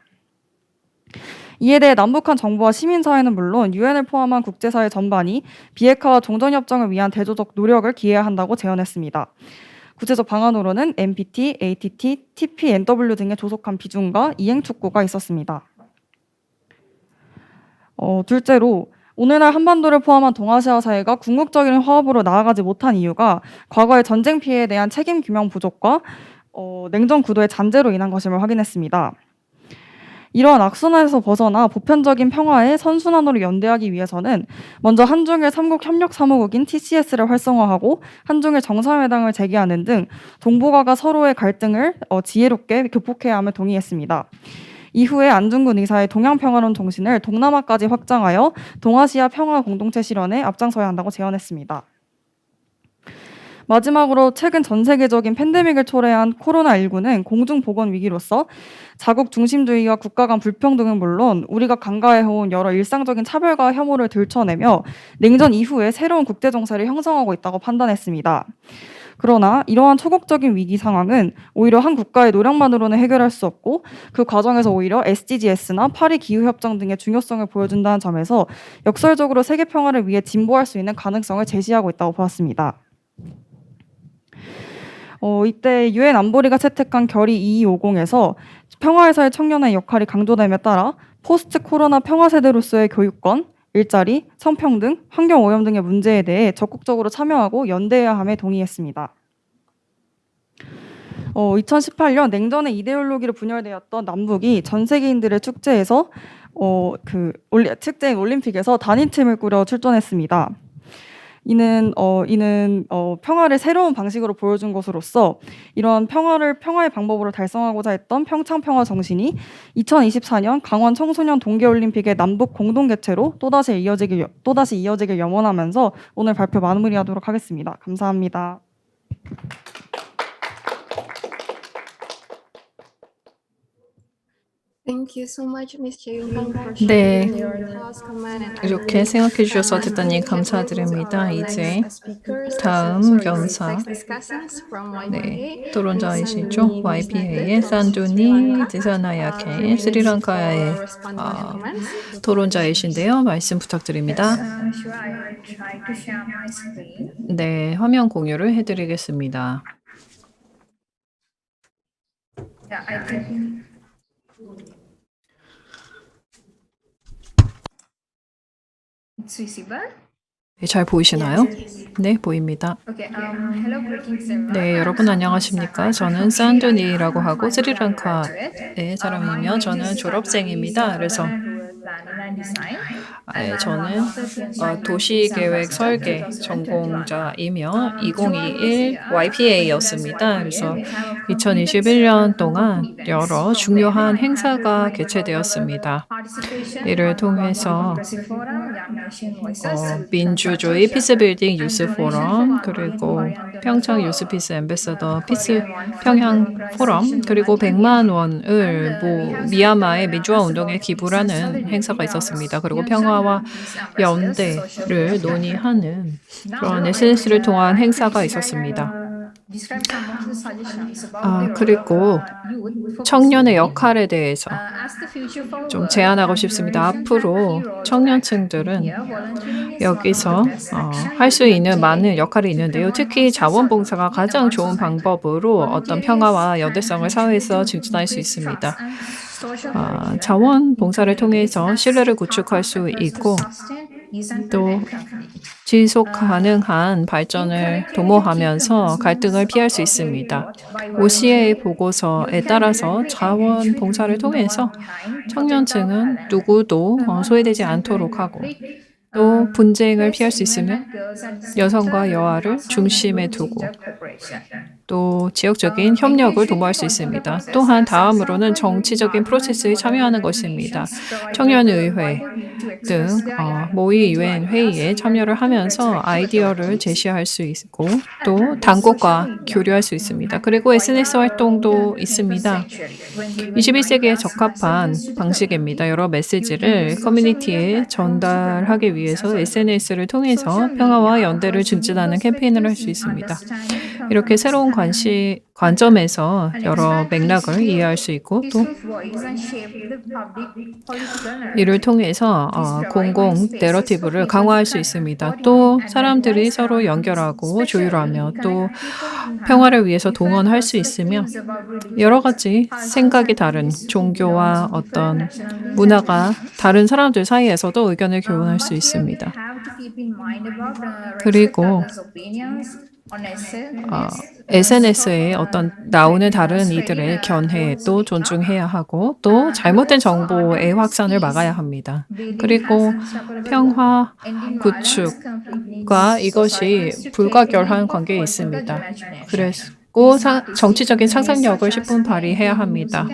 이에 대해 남북한 정부와 시민사회는 물론 유엔을 포함한 국제사회 전반이 비핵화와 종전협정을 위한 대조적 노력을 기해야 한다고 제언했습니다. 구체적 방안으로는 NPT, ATT, TPNW 등의 조속한 비준과 이행 촉구가 있었습니다. 둘째로 오늘날 한반도를 포함한 동아시아 사회가 궁극적인 화합으로 나아가지 못한 이유가 과거의 전쟁 피해에 대한 책임 규명 부족과 냉전 구도의 잔재로 인한 것임을 확인했습니다. 이러한 악순환에서 벗어나 보편적인 평화의 선순환으로 연대하기 위해서는 먼저 한중일 3국 협력 사무국인 TCS를 활성화하고 한중일 정상회담을 재개하는 등 동북아가 서로의 갈등을 지혜롭게 극복해야 함을 동의했습니다. 이후에 안중근 의사의 동양평화론 정신을 동남아까지 확장하여 동아시아 평화 공동체 실현에 앞장서야 한다고 제언했습니다. 마지막으로 최근 전 세계적인 팬데믹을 초래한 코로나19는 공중보건 위기로서 자국 중심주의와 국가 간 불평등은 물론 우리가 간과해온 여러 일상적인 차별과 혐오를 들춰내며 냉전 이후에 새로운 국제 정세를 형성하고 있다고 판단했습니다. 그러나 이러한 초국적인 위기 상황은 오히려 한 국가의 노력만으로는 해결할 수 없고 그 과정에서 오히려 SDGs나 파리 기후협정 등의 중요성을 보여준다는 점에서 역설적으로 세계 평화를 위해 진보할 수 있는 가능성을 제시하고 있다고 보았습니다. 이때 유엔 안보리가 채택한 결의 2250에서 평화에서의 청년의 역할이 강조됨에 따라 포스트 코로나 평화 세대로서의 교육권, 일자리, 성평등, 환경오염 등의 문제에 대해 적극적으로 참여하고 연대해야 함에 동의했습니다. 2018년 냉전의 이데올로기로 분열되었던 남북이 전 세계인들의 축제에서 축제인 올림픽에서 단일팀을 꾸려 출전했습니다. 이는 평화를 새로운 방식으로 보여준 것으로서 이런 평화의 방법으로 달성하고자 했던 평창 평화 정신이 2024년 강원 청소년 동계올림픽의 남북 공동 개최로 또다시 이어지길 염원하면서 오늘 발표 마무리하도록 하겠습니다. 감사합니다. 네, 이렇게 생각해 주셔서 대단히 감사드립니다. 이제 다음 연사 토론자이시죠. YPA의 산두니 디사나야케 스리랑카의 토론자이신데요. 말씀 부탁드립니다. 네, 화면 공유를 해드리겠습니다. 네, 잘 보이시나요? 네, 보입니다. 네, 여러분 안녕하십니까? 저는 산두니라고 하고 스리랑카의 사람이며 저는 졸업생입니다. 그래서 저는 도시계획 설계 전공자이며 2021 YPA였습니다. 그래서 2021년 동안 여러 중요한 행사가 개최되었습니다. 이를 통해서 민주주의 피스빌딩 유스 포럼, 그리고 평창 유스 피스 앰베서더 피스 평양 포럼, 그리고 100만 원을 미얀마의 민주화 운동에 기부하는 행사가 있었습니다. 그리고 평화와 연대를 논의하는 그런 SNS를 통한 행사가 있었습니다. 그리고 청년의 역할에 대해서 좀 제안하고 싶습니다. 앞으로 청년층들은 여기서 할 수 있는 많은 역할이 있는데요. 특히 자원봉사가 가장 좋은 방법으로 어떤 평화와 연대성을 사회에서 증진할 수 있습니다. 자원봉사를 통해서 신뢰를 구축할 수 있고 또 지속 가능한 발전을 도모하면서 갈등을 피할 수 있습니다. OCA 보고서에 따라서 자원봉사를 통해서 청년층은 누구도 소외되지 않도록 하고 또 분쟁을 피할 수 있으며 여성과 여아를 중심에 두고 또 지역적인 협력을 도모할 수 있습니다. 또한 다음으로는 정치적인 프로세스에 참여하는 것입니다. 청년의회 등 모의 유엔 회의에 참여를 하면서 아이디어를 제시할 수 있고 또 당국과 교류할 수 있습니다. 그리고 SNS 활동도 있습니다. 21세기에 적합한 방식입니다. 여러 메시지를 커뮤니티에 전달하기 위해서 SNS를 통해서 평화와 연대를 증진하는 캠페인을 할 수 있습니다. 이렇게 새로운 관점에서 여러 맥락을 이해할 수 있고 또 이를 통해서 공공 내러티브를 강화할 수 있습니다. 또 사람들이 서로 연결하고 조율하며 또 평화를 위해서 동원할 수 있으며 여러 가지 생각이 다른 종교와 어떤 문화가 다른 사람들 사이에서도 의견을 교환할 수 있습니다. 그리고 SNS에 어떤 나오는 다른 이들의 견해도 존중해야 하고 또 잘못된 정보의 확산을 막아야 합니다. 그리고 평화 구축과 이것이 불가결한 관계에 있습니다. 그래서 정치적인 상상력을 10분 발휘해야 합니다.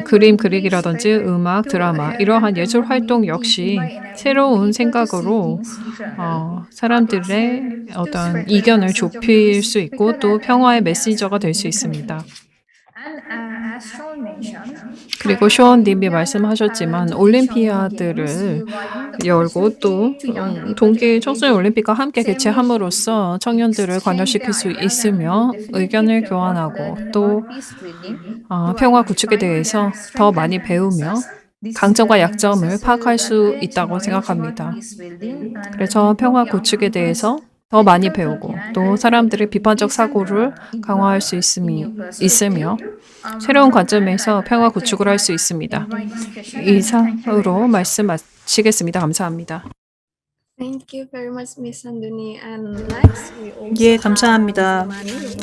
그림 그리기라든지 음악, 드라마 이러한 예술 활동 역시 새로운 생각으로 사람들의 어떤 이견을 좁힐 수 있고 또 평화의 메시저가 될 수 있습니다. 그리고 쇼원님이 말씀하셨지만 올림피아드를 열고 또 동계 청소년 올림픽과 함께 개최함으로써 청년들을 관여시킬 수 있으며 의견을 교환하고 또 평화 구축에 대해서 더 많이 배우며 강점과 약점을 파악할 수 있다고 생각합니다. 그래서 평화 구축에 대해서 더 많이 배우고 또 사람들의 비판적 사고를 강화할 수 있으며 새로운 관점에서 평화 구축을 할 수 있습니다. 이상으로 말씀 마치겠습니다. 감사합니다. Thank you very much, Miss Sanduni. And next, we also 예, 감사합니다.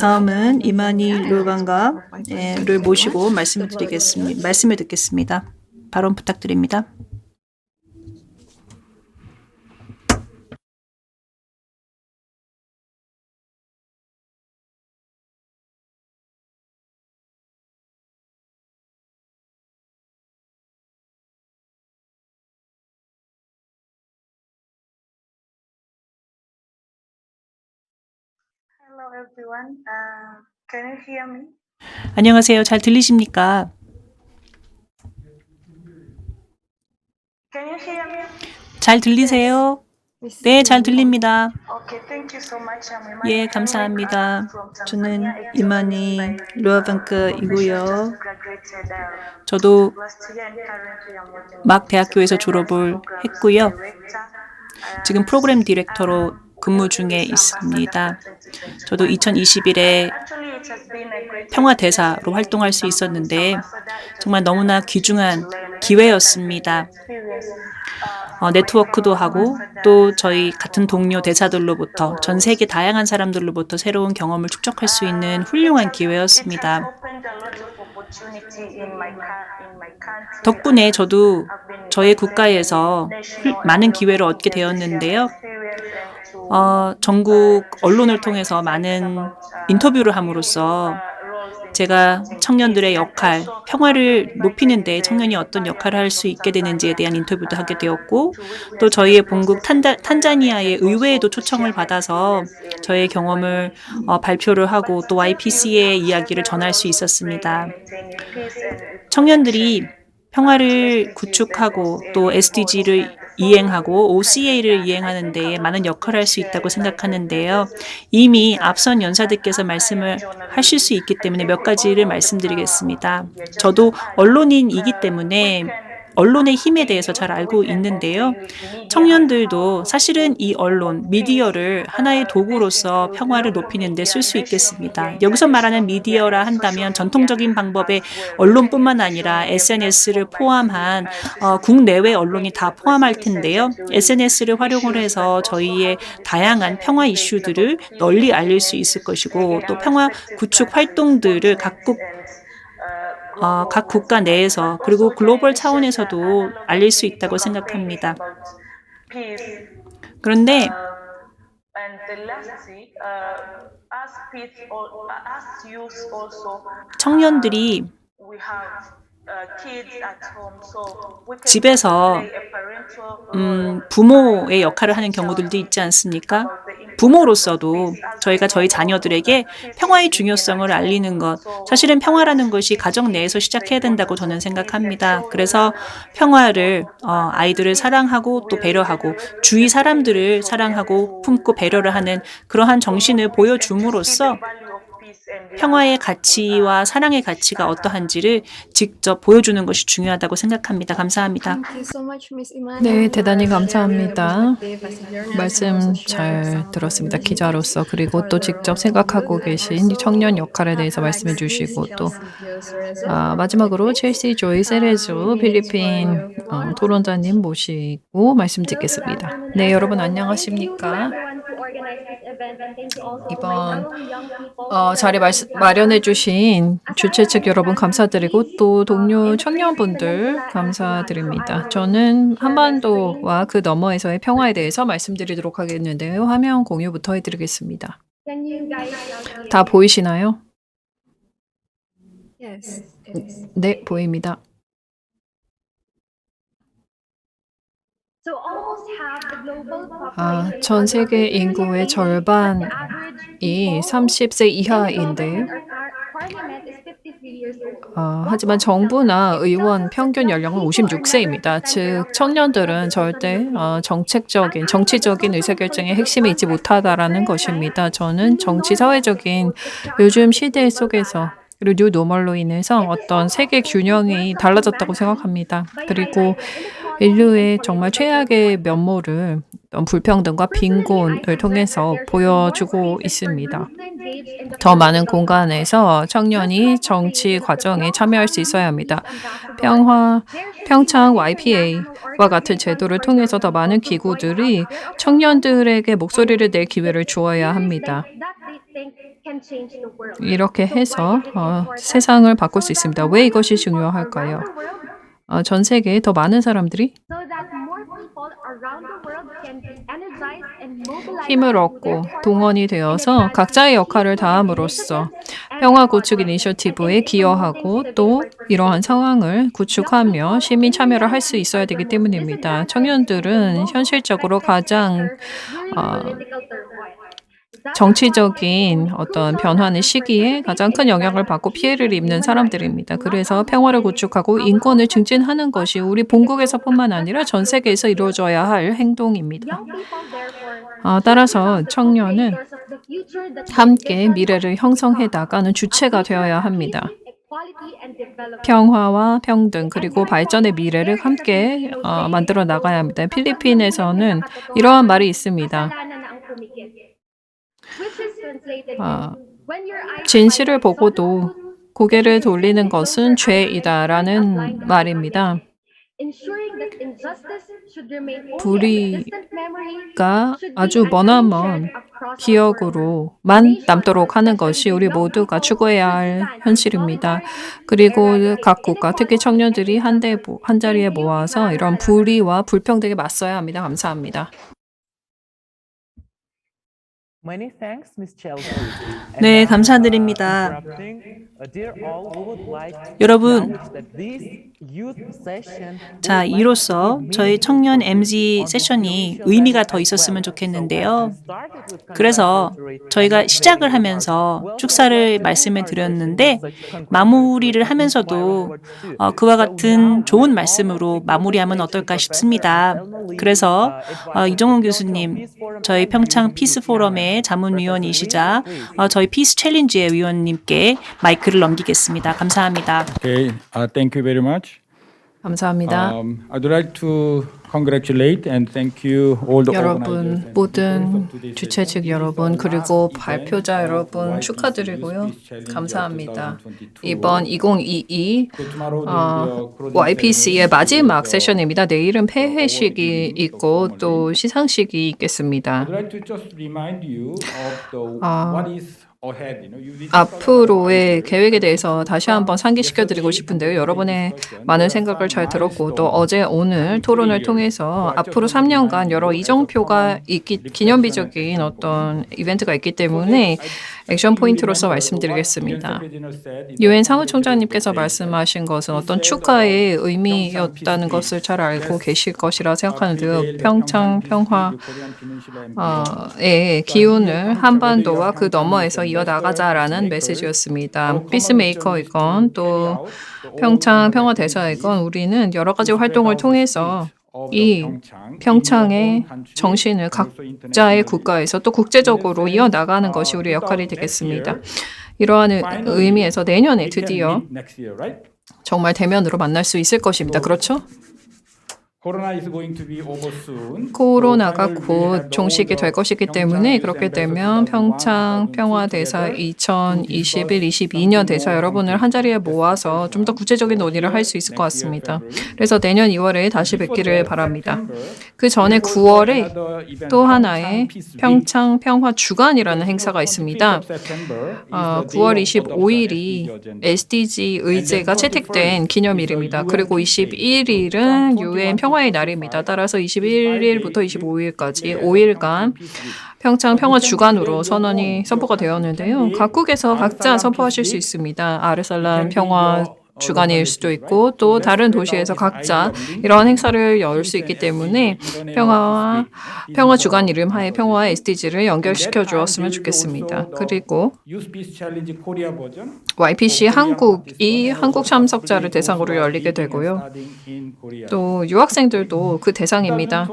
다음은 이만희 루반가를 모시고 말씀을 듣겠습니다. 발언 부탁드립니다. Hello everyone. Can you hear me? 안녕하세요. 잘 들리십니까? Can you hear me? 잘 들리세요? 네, 잘 들립니다. Okay, thank you so much. 예, 감사합니다. 저는 이만희 루아방크이고요. 저도 막 대학교에서 졸업을 했고요. 지금 프로그램 디렉터로 근무 중에 있습니다. 저도 2021에 평화대사로 활동할 수 있었는데 정말 너무나 귀중한 기회였습니다. 네트워크도 하고 또 저희 같은 동료 대사들로부터 전 세계 다양한 사람들로부터 새로운 경험을 축적할 수 있는 훌륭한 기회였습니다. 덕분에 저도 저의 국가에서 많은 기회를 얻게 되었는데요. 전국 언론을 통해서 많은 인터뷰를 함으로써 제가 청년들의 역할, 평화를 높이는 데 청년이 어떤 역할을 할 수 있게 되는지에 대한 인터뷰도 하게 되었고 또 저희의 본국 탄자니아의 의회에도 초청을 받아서 저의 경험을 발표를 하고 또 YPC의 이야기를 전할 수 있었습니다. 청년들이 평화를 구축하고 또 SDG를 이행하고 OCA를 이행하는 데에 많은 역할을 할 수 있다고 생각하는데요. 이미 앞선 연사들께서 말씀을 하실 수 있기 때문에 몇 가지를 말씀드리겠습니다. 저도 언론인이기 때문에 언론의 힘에 대해서 잘 알고 있는데요. 청년들도 사실은 이 언론, 미디어를 하나의 도구로서 평화를 높이는 데 쓸 수 있겠습니다. 여기서 말하는 미디어라 한다면 전통적인 방법의 언론뿐만 아니라 SNS를 포함한 국내외 언론이 다 포함할 텐데요. SNS를 활용을 해서 저희의 다양한 평화 이슈들을 널리 알릴 수 있을 것이고 또 평화 구축 활동들을 각 국가 내에서 그리고 글로벌 차원에서도 알릴 수 있다고 생각합니다. 그런데 청년들이 집에서 부모의 역할을 하는 경우들도 있지 않습니까? 부모로서도 저희가 저희 자녀들에게 평화의 중요성을 알리는 것, 사실은 평화라는 것이 가정 내에서 시작해야 된다고 저는 생각합니다. 그래서 평화를 아이들을 사랑하고 또 배려하고 주위 사람들을 사랑하고 품고 배려를 하는 그러한 정신을 보여줌으로써 평화의 가치와 사랑의 가치가 어떠한지를 직접 보여주는 것이 중요하다고 생각합니다. 감사합니다. 네, 대단히 감사합니다. 말씀 잘 들었습니다. 기자로서 그리고 또 직접 생각하고 계신 청년 역할에 대해서 말씀해 주시고 또 마지막으로 첼시 조이 세레조 필리핀 토론자님 모시고 말씀 듣겠습니다. 네, 여러분 안녕하십니까? 이번 자리 마련해 주신 주최 측 여러분 감사드리고 또 동료 청년분들 감사드립니다. 저는 한반도와 그 너머에서의 평화에 대해서 말씀드리도록 하겠는데요. 화면 공유부터 해드리겠습니다. 다 보이시나요? 네, 보입니다. 전 세계 인구의 절반이 30세 이하인데요. 하지만 정부나 의원 평균 연령은 56세입니다. 즉 청년들은 절대 정치적인 의사결정의 핵심에 있지 못하다라는 것입니다. 저는 정치 사회적인 요즘 시대 속에서 그리고 뉴 노멀로 인해서 어떤 세계 균형이 달라졌다고 생각합니다. 그리고 인류의 정말 최악의 면모를 불평등과 빈곤을 통해서 보여주고 있습니다. 더 많은 공간에서 청년이 정치 과정에 참여할 수 있어야 합니다. 평창 YPA와 같은 제도를 통해서 더 많은 기구들이 청년들에게 목소리를 낼 기회를 주어야 합니다. 이렇게 해서 세상을 바꿀 수 있습니다. 왜 이것이 중요할까요? 전 세계에 더 많은 사람들이 힘을 얻고 동원이 되어서 각자의 역할을 다함으로써 평화 구축 이니셔티브에 기여하고 또 이러한 상황을 구축하며 시민 참여를 할 수 있어야 되기 때문입니다. 청년들은 현실적으로 가장 정치적인 어떤 변화의 시기에 가장 큰 영향을 받고 피해를 입는 사람들입니다. 그래서 평화를 구축하고 인권을 증진하는 것이 우리 본국에서뿐만 아니라 전 세계에서 이루어져야 할 행동입니다. 따라서 청년은 함께 미래를 형성해 나가는 주체가 되어야 합니다. 평화와 평등 그리고 발전의 미래를 함께 만들어 나가야 합니다. 필리핀에서는 이러한 말이 있습니다. 진실을 보고도 고개를 돌리는 것은 죄이다라는 말입니다. 불의가 아주 머나먼 기억으로만 남도록 하는 것이 우리 모두가 추구해야 할 현실입니다. 그리고 각 국가, 특히 청년들이 한 자리에 모아서 이런 불의와 불평등에 맞서야 합니다. 감사합니다. 네, 감사드립니다. 여러분, 자, 이로써 저희 청년 MZ 세션이 의미가 더 있었으면 좋겠는데요. 그래서 저희가 시작을 하면서 축사를 말씀을 드렸는데 마무리를 하면서도 그와 같은 좋은 말씀으로 마무리하면 어떨까 싶습니다. 그래서 이정훈 교수님, 저희 평창 피스 포럼의 자문위원이시자 저희 피스 챌린지의 위원님께 마이크를 넘기겠습니다. 감사합니다. Okay, thank you very much. 감사합니다. I'd like to congratulate and thank you all the 여러분, 모든 주최 측 여러분, 그리고 발표자 여러분 축하드리고요. 감사합니다. 이번 2022 YPC의 마지막 세션입니다. 내일은 폐회식이 있고 또 시상식이 있겠습니다. I'd like to just remind you of what is 앞으로의 계획에 대해서 다시 한번 상기시켜드리고 싶은데요. 여러분의 많은 생각을 잘 들었고 또 어제 오늘 토론을 통해서 앞으로 3년간 여러 이정표가 기념비적인 어떤 이벤트가 있기 때문에 액션 포인트로서 말씀드리겠습니다. 유엔 사무총장님께서 말씀하신 것은 어떤 축하의 의미였다는 것을 잘 알고 계실 것이라 생각하는데요. 평창 평화의 기운을 한반도와 그 너머에서 이어나가자라는 메시지였습니다. 피스메이커이건 또 평창 평화대사이건 우리는 여러 가지 활동을 통해서 이 평창의 정신을 각자의 국가에서 또 국제적으로 이어나가는 것이 우리의 역할이 되겠습니다. 이러한 의미에서 내년에 드디어 정말 대면으로 만날 수 있을 것입니다. 그렇죠? 코로나가 곧 종식이 될 것이기 때문에 그렇게 되면 평창 평화대사 2021-22년 대사 여러분을 한자리에 모아서 좀 더 구체적인 논의를 할 수 있을 것 같습니다. 그래서 내년 2월에 다시 뵙기를 바랍니다. 그 전에 9월에 또 하나의 평창 평화 주간이라는 행사가 있습니다. 9월 25일이 SDG 의제가 채택된 기념일입니다. 그리고 21일은 UN 평화의 날입니다. 따라서 21일부터 25일까지 5일간 평창 평화 주간으로 선포가 되었는데요. 각국에서 각자 선포하실 수 있습니다. 아르살람 평화 주간일 수도 있고 또 다른 도시에서 각자 이러한 행사를 열 수 있기 때문에 평화 주간 이름 하에 평화와 SDG를 연결시켜 주었으면 좋겠습니다. 그리고 YPC 한국이 한국 참석자를 대상으로 열리게 되고요. 또 유학생들도 그 대상입니다.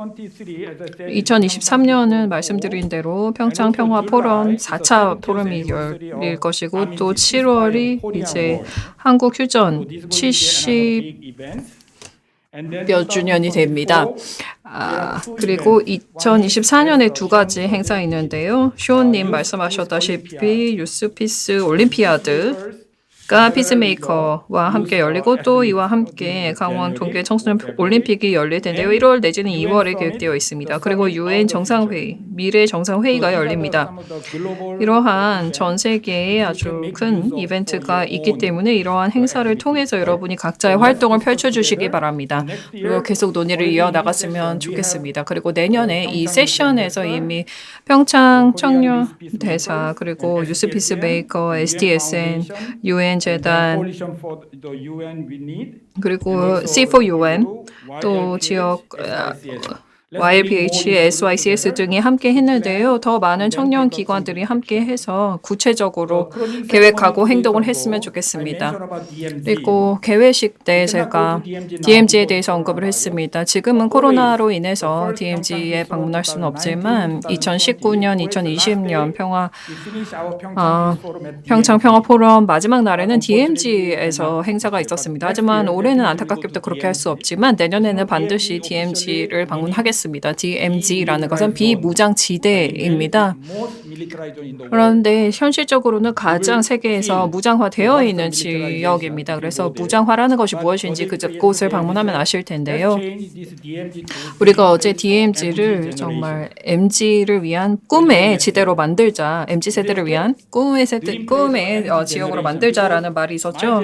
2023년은 말씀드린 대로 평창 평화 포럼 4차 포럼이 열릴 것이고 또 7월이 이제 한국 휴전 70몇 주년이 됩니다. 그리고 2024년에 두 가지 행사 있는데요. 쇼님 말씀하셨다시피 유스피스 올림피아드가 피스메이커와 함께 열리고 또 이와 함께 강원 동계 청소년 올림픽이 열릴 텐데요. 1월 내지는 2월에 계획되어 있습니다. 그리고 UN 정상회의, 미래 정상회의가 열립니다. 이러한 전 세계에 아주 큰 이벤트가 있기 때문에 이러한 행사를 통해서 여러분이 각자의 활동을 펼쳐주시기 바랍니다. 그리고 계속 논의를 이어나갔으면 좋겠습니다. 그리고 내년에 이 세션에서 이미 평창 청년 대사 그리고 유스피스 메이커, SDSN, UN 재단 그리고 C4UN 또 지역 YLPH, SYCS 등이 함께 했는데요. 더 많은 청년 기관들이 함께 해서 구체적으로 계획하고 행동을 했으면 좋겠습니다. 그리고 개회식 때 제가 DMZ에 대해서 언급을 했습니다. 지금은 코로나로 인해서 DMZ에 방문할 수는 없지만 2019년, 2020년 평창 평화 포럼 마지막 날에는 DMZ에서 행사가 있었습니다. 하지만 올해는 안타깝게도 그렇게 할 수 없지만 내년에는 반드시 DMZ를 방문하겠습니다. DMZ라는 것은 비무장 지대입니다. 그런데 현실적으로는 가장 세계에서 무장화되어 있는 지역입니다. 그래서 무장화라는 것이 무엇인지 그곳을 방문하면 아실 텐데요. 우리가 어제 DMZ를 정말 MZ를 위한 꿈의 지대로 만들자, MZ 세대를 위한 꿈의 지역으로 만들자라는 말이 있었죠.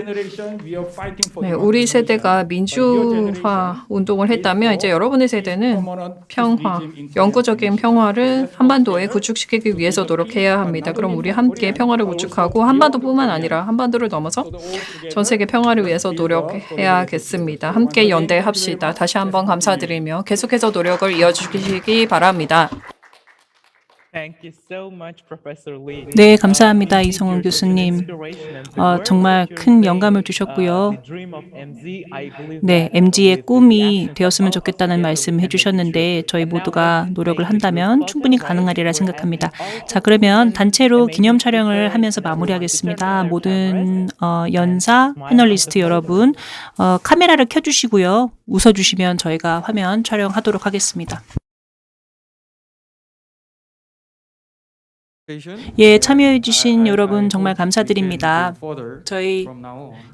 네, 우리 세대가 민주화 운동을 했다면 이제 여러분의 세대는 평화, 영구적인 평화를 한반도에 구축시키기 위해서 노력해야 합니다. 그럼 우리 함께 평화를 구축하고 한반도뿐만 아니라 한반도를 넘어서 전 세계 평화를 위해서 노력해야겠습니다. 함께 연대합시다. 다시 한번 감사드리며 계속해서 노력을 이어주시기 바랍니다. 네, 감사합니다. 이성훈 교수님. 정말 큰 영감을 주셨고요. 네, MZ의 꿈이 되었으면 좋겠다는 말씀 해주셨는데 저희 모두가 노력을 한다면 충분히 가능하리라 생각합니다. 자, 그러면 단체로 기념 촬영을 하면서 마무리하겠습니다. 모든 연사, 패널리스트 여러분 카메라를 켜주시고요. 웃어주시면 저희가 화면 촬영하도록 하겠습니다. 예, 참여해주신 여러분 정말 감사드립니다. 저희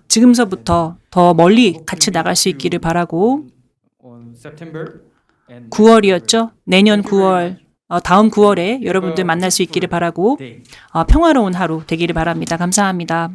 지금서부터 더 멀리 같이 나갈 수 있기를 바라고 9월이었죠? 내년 9월, 다음 9월에 여러분들 만날 수 있기를 바라고 평화로운 하루 되기를 바랍니다. 감사합니다.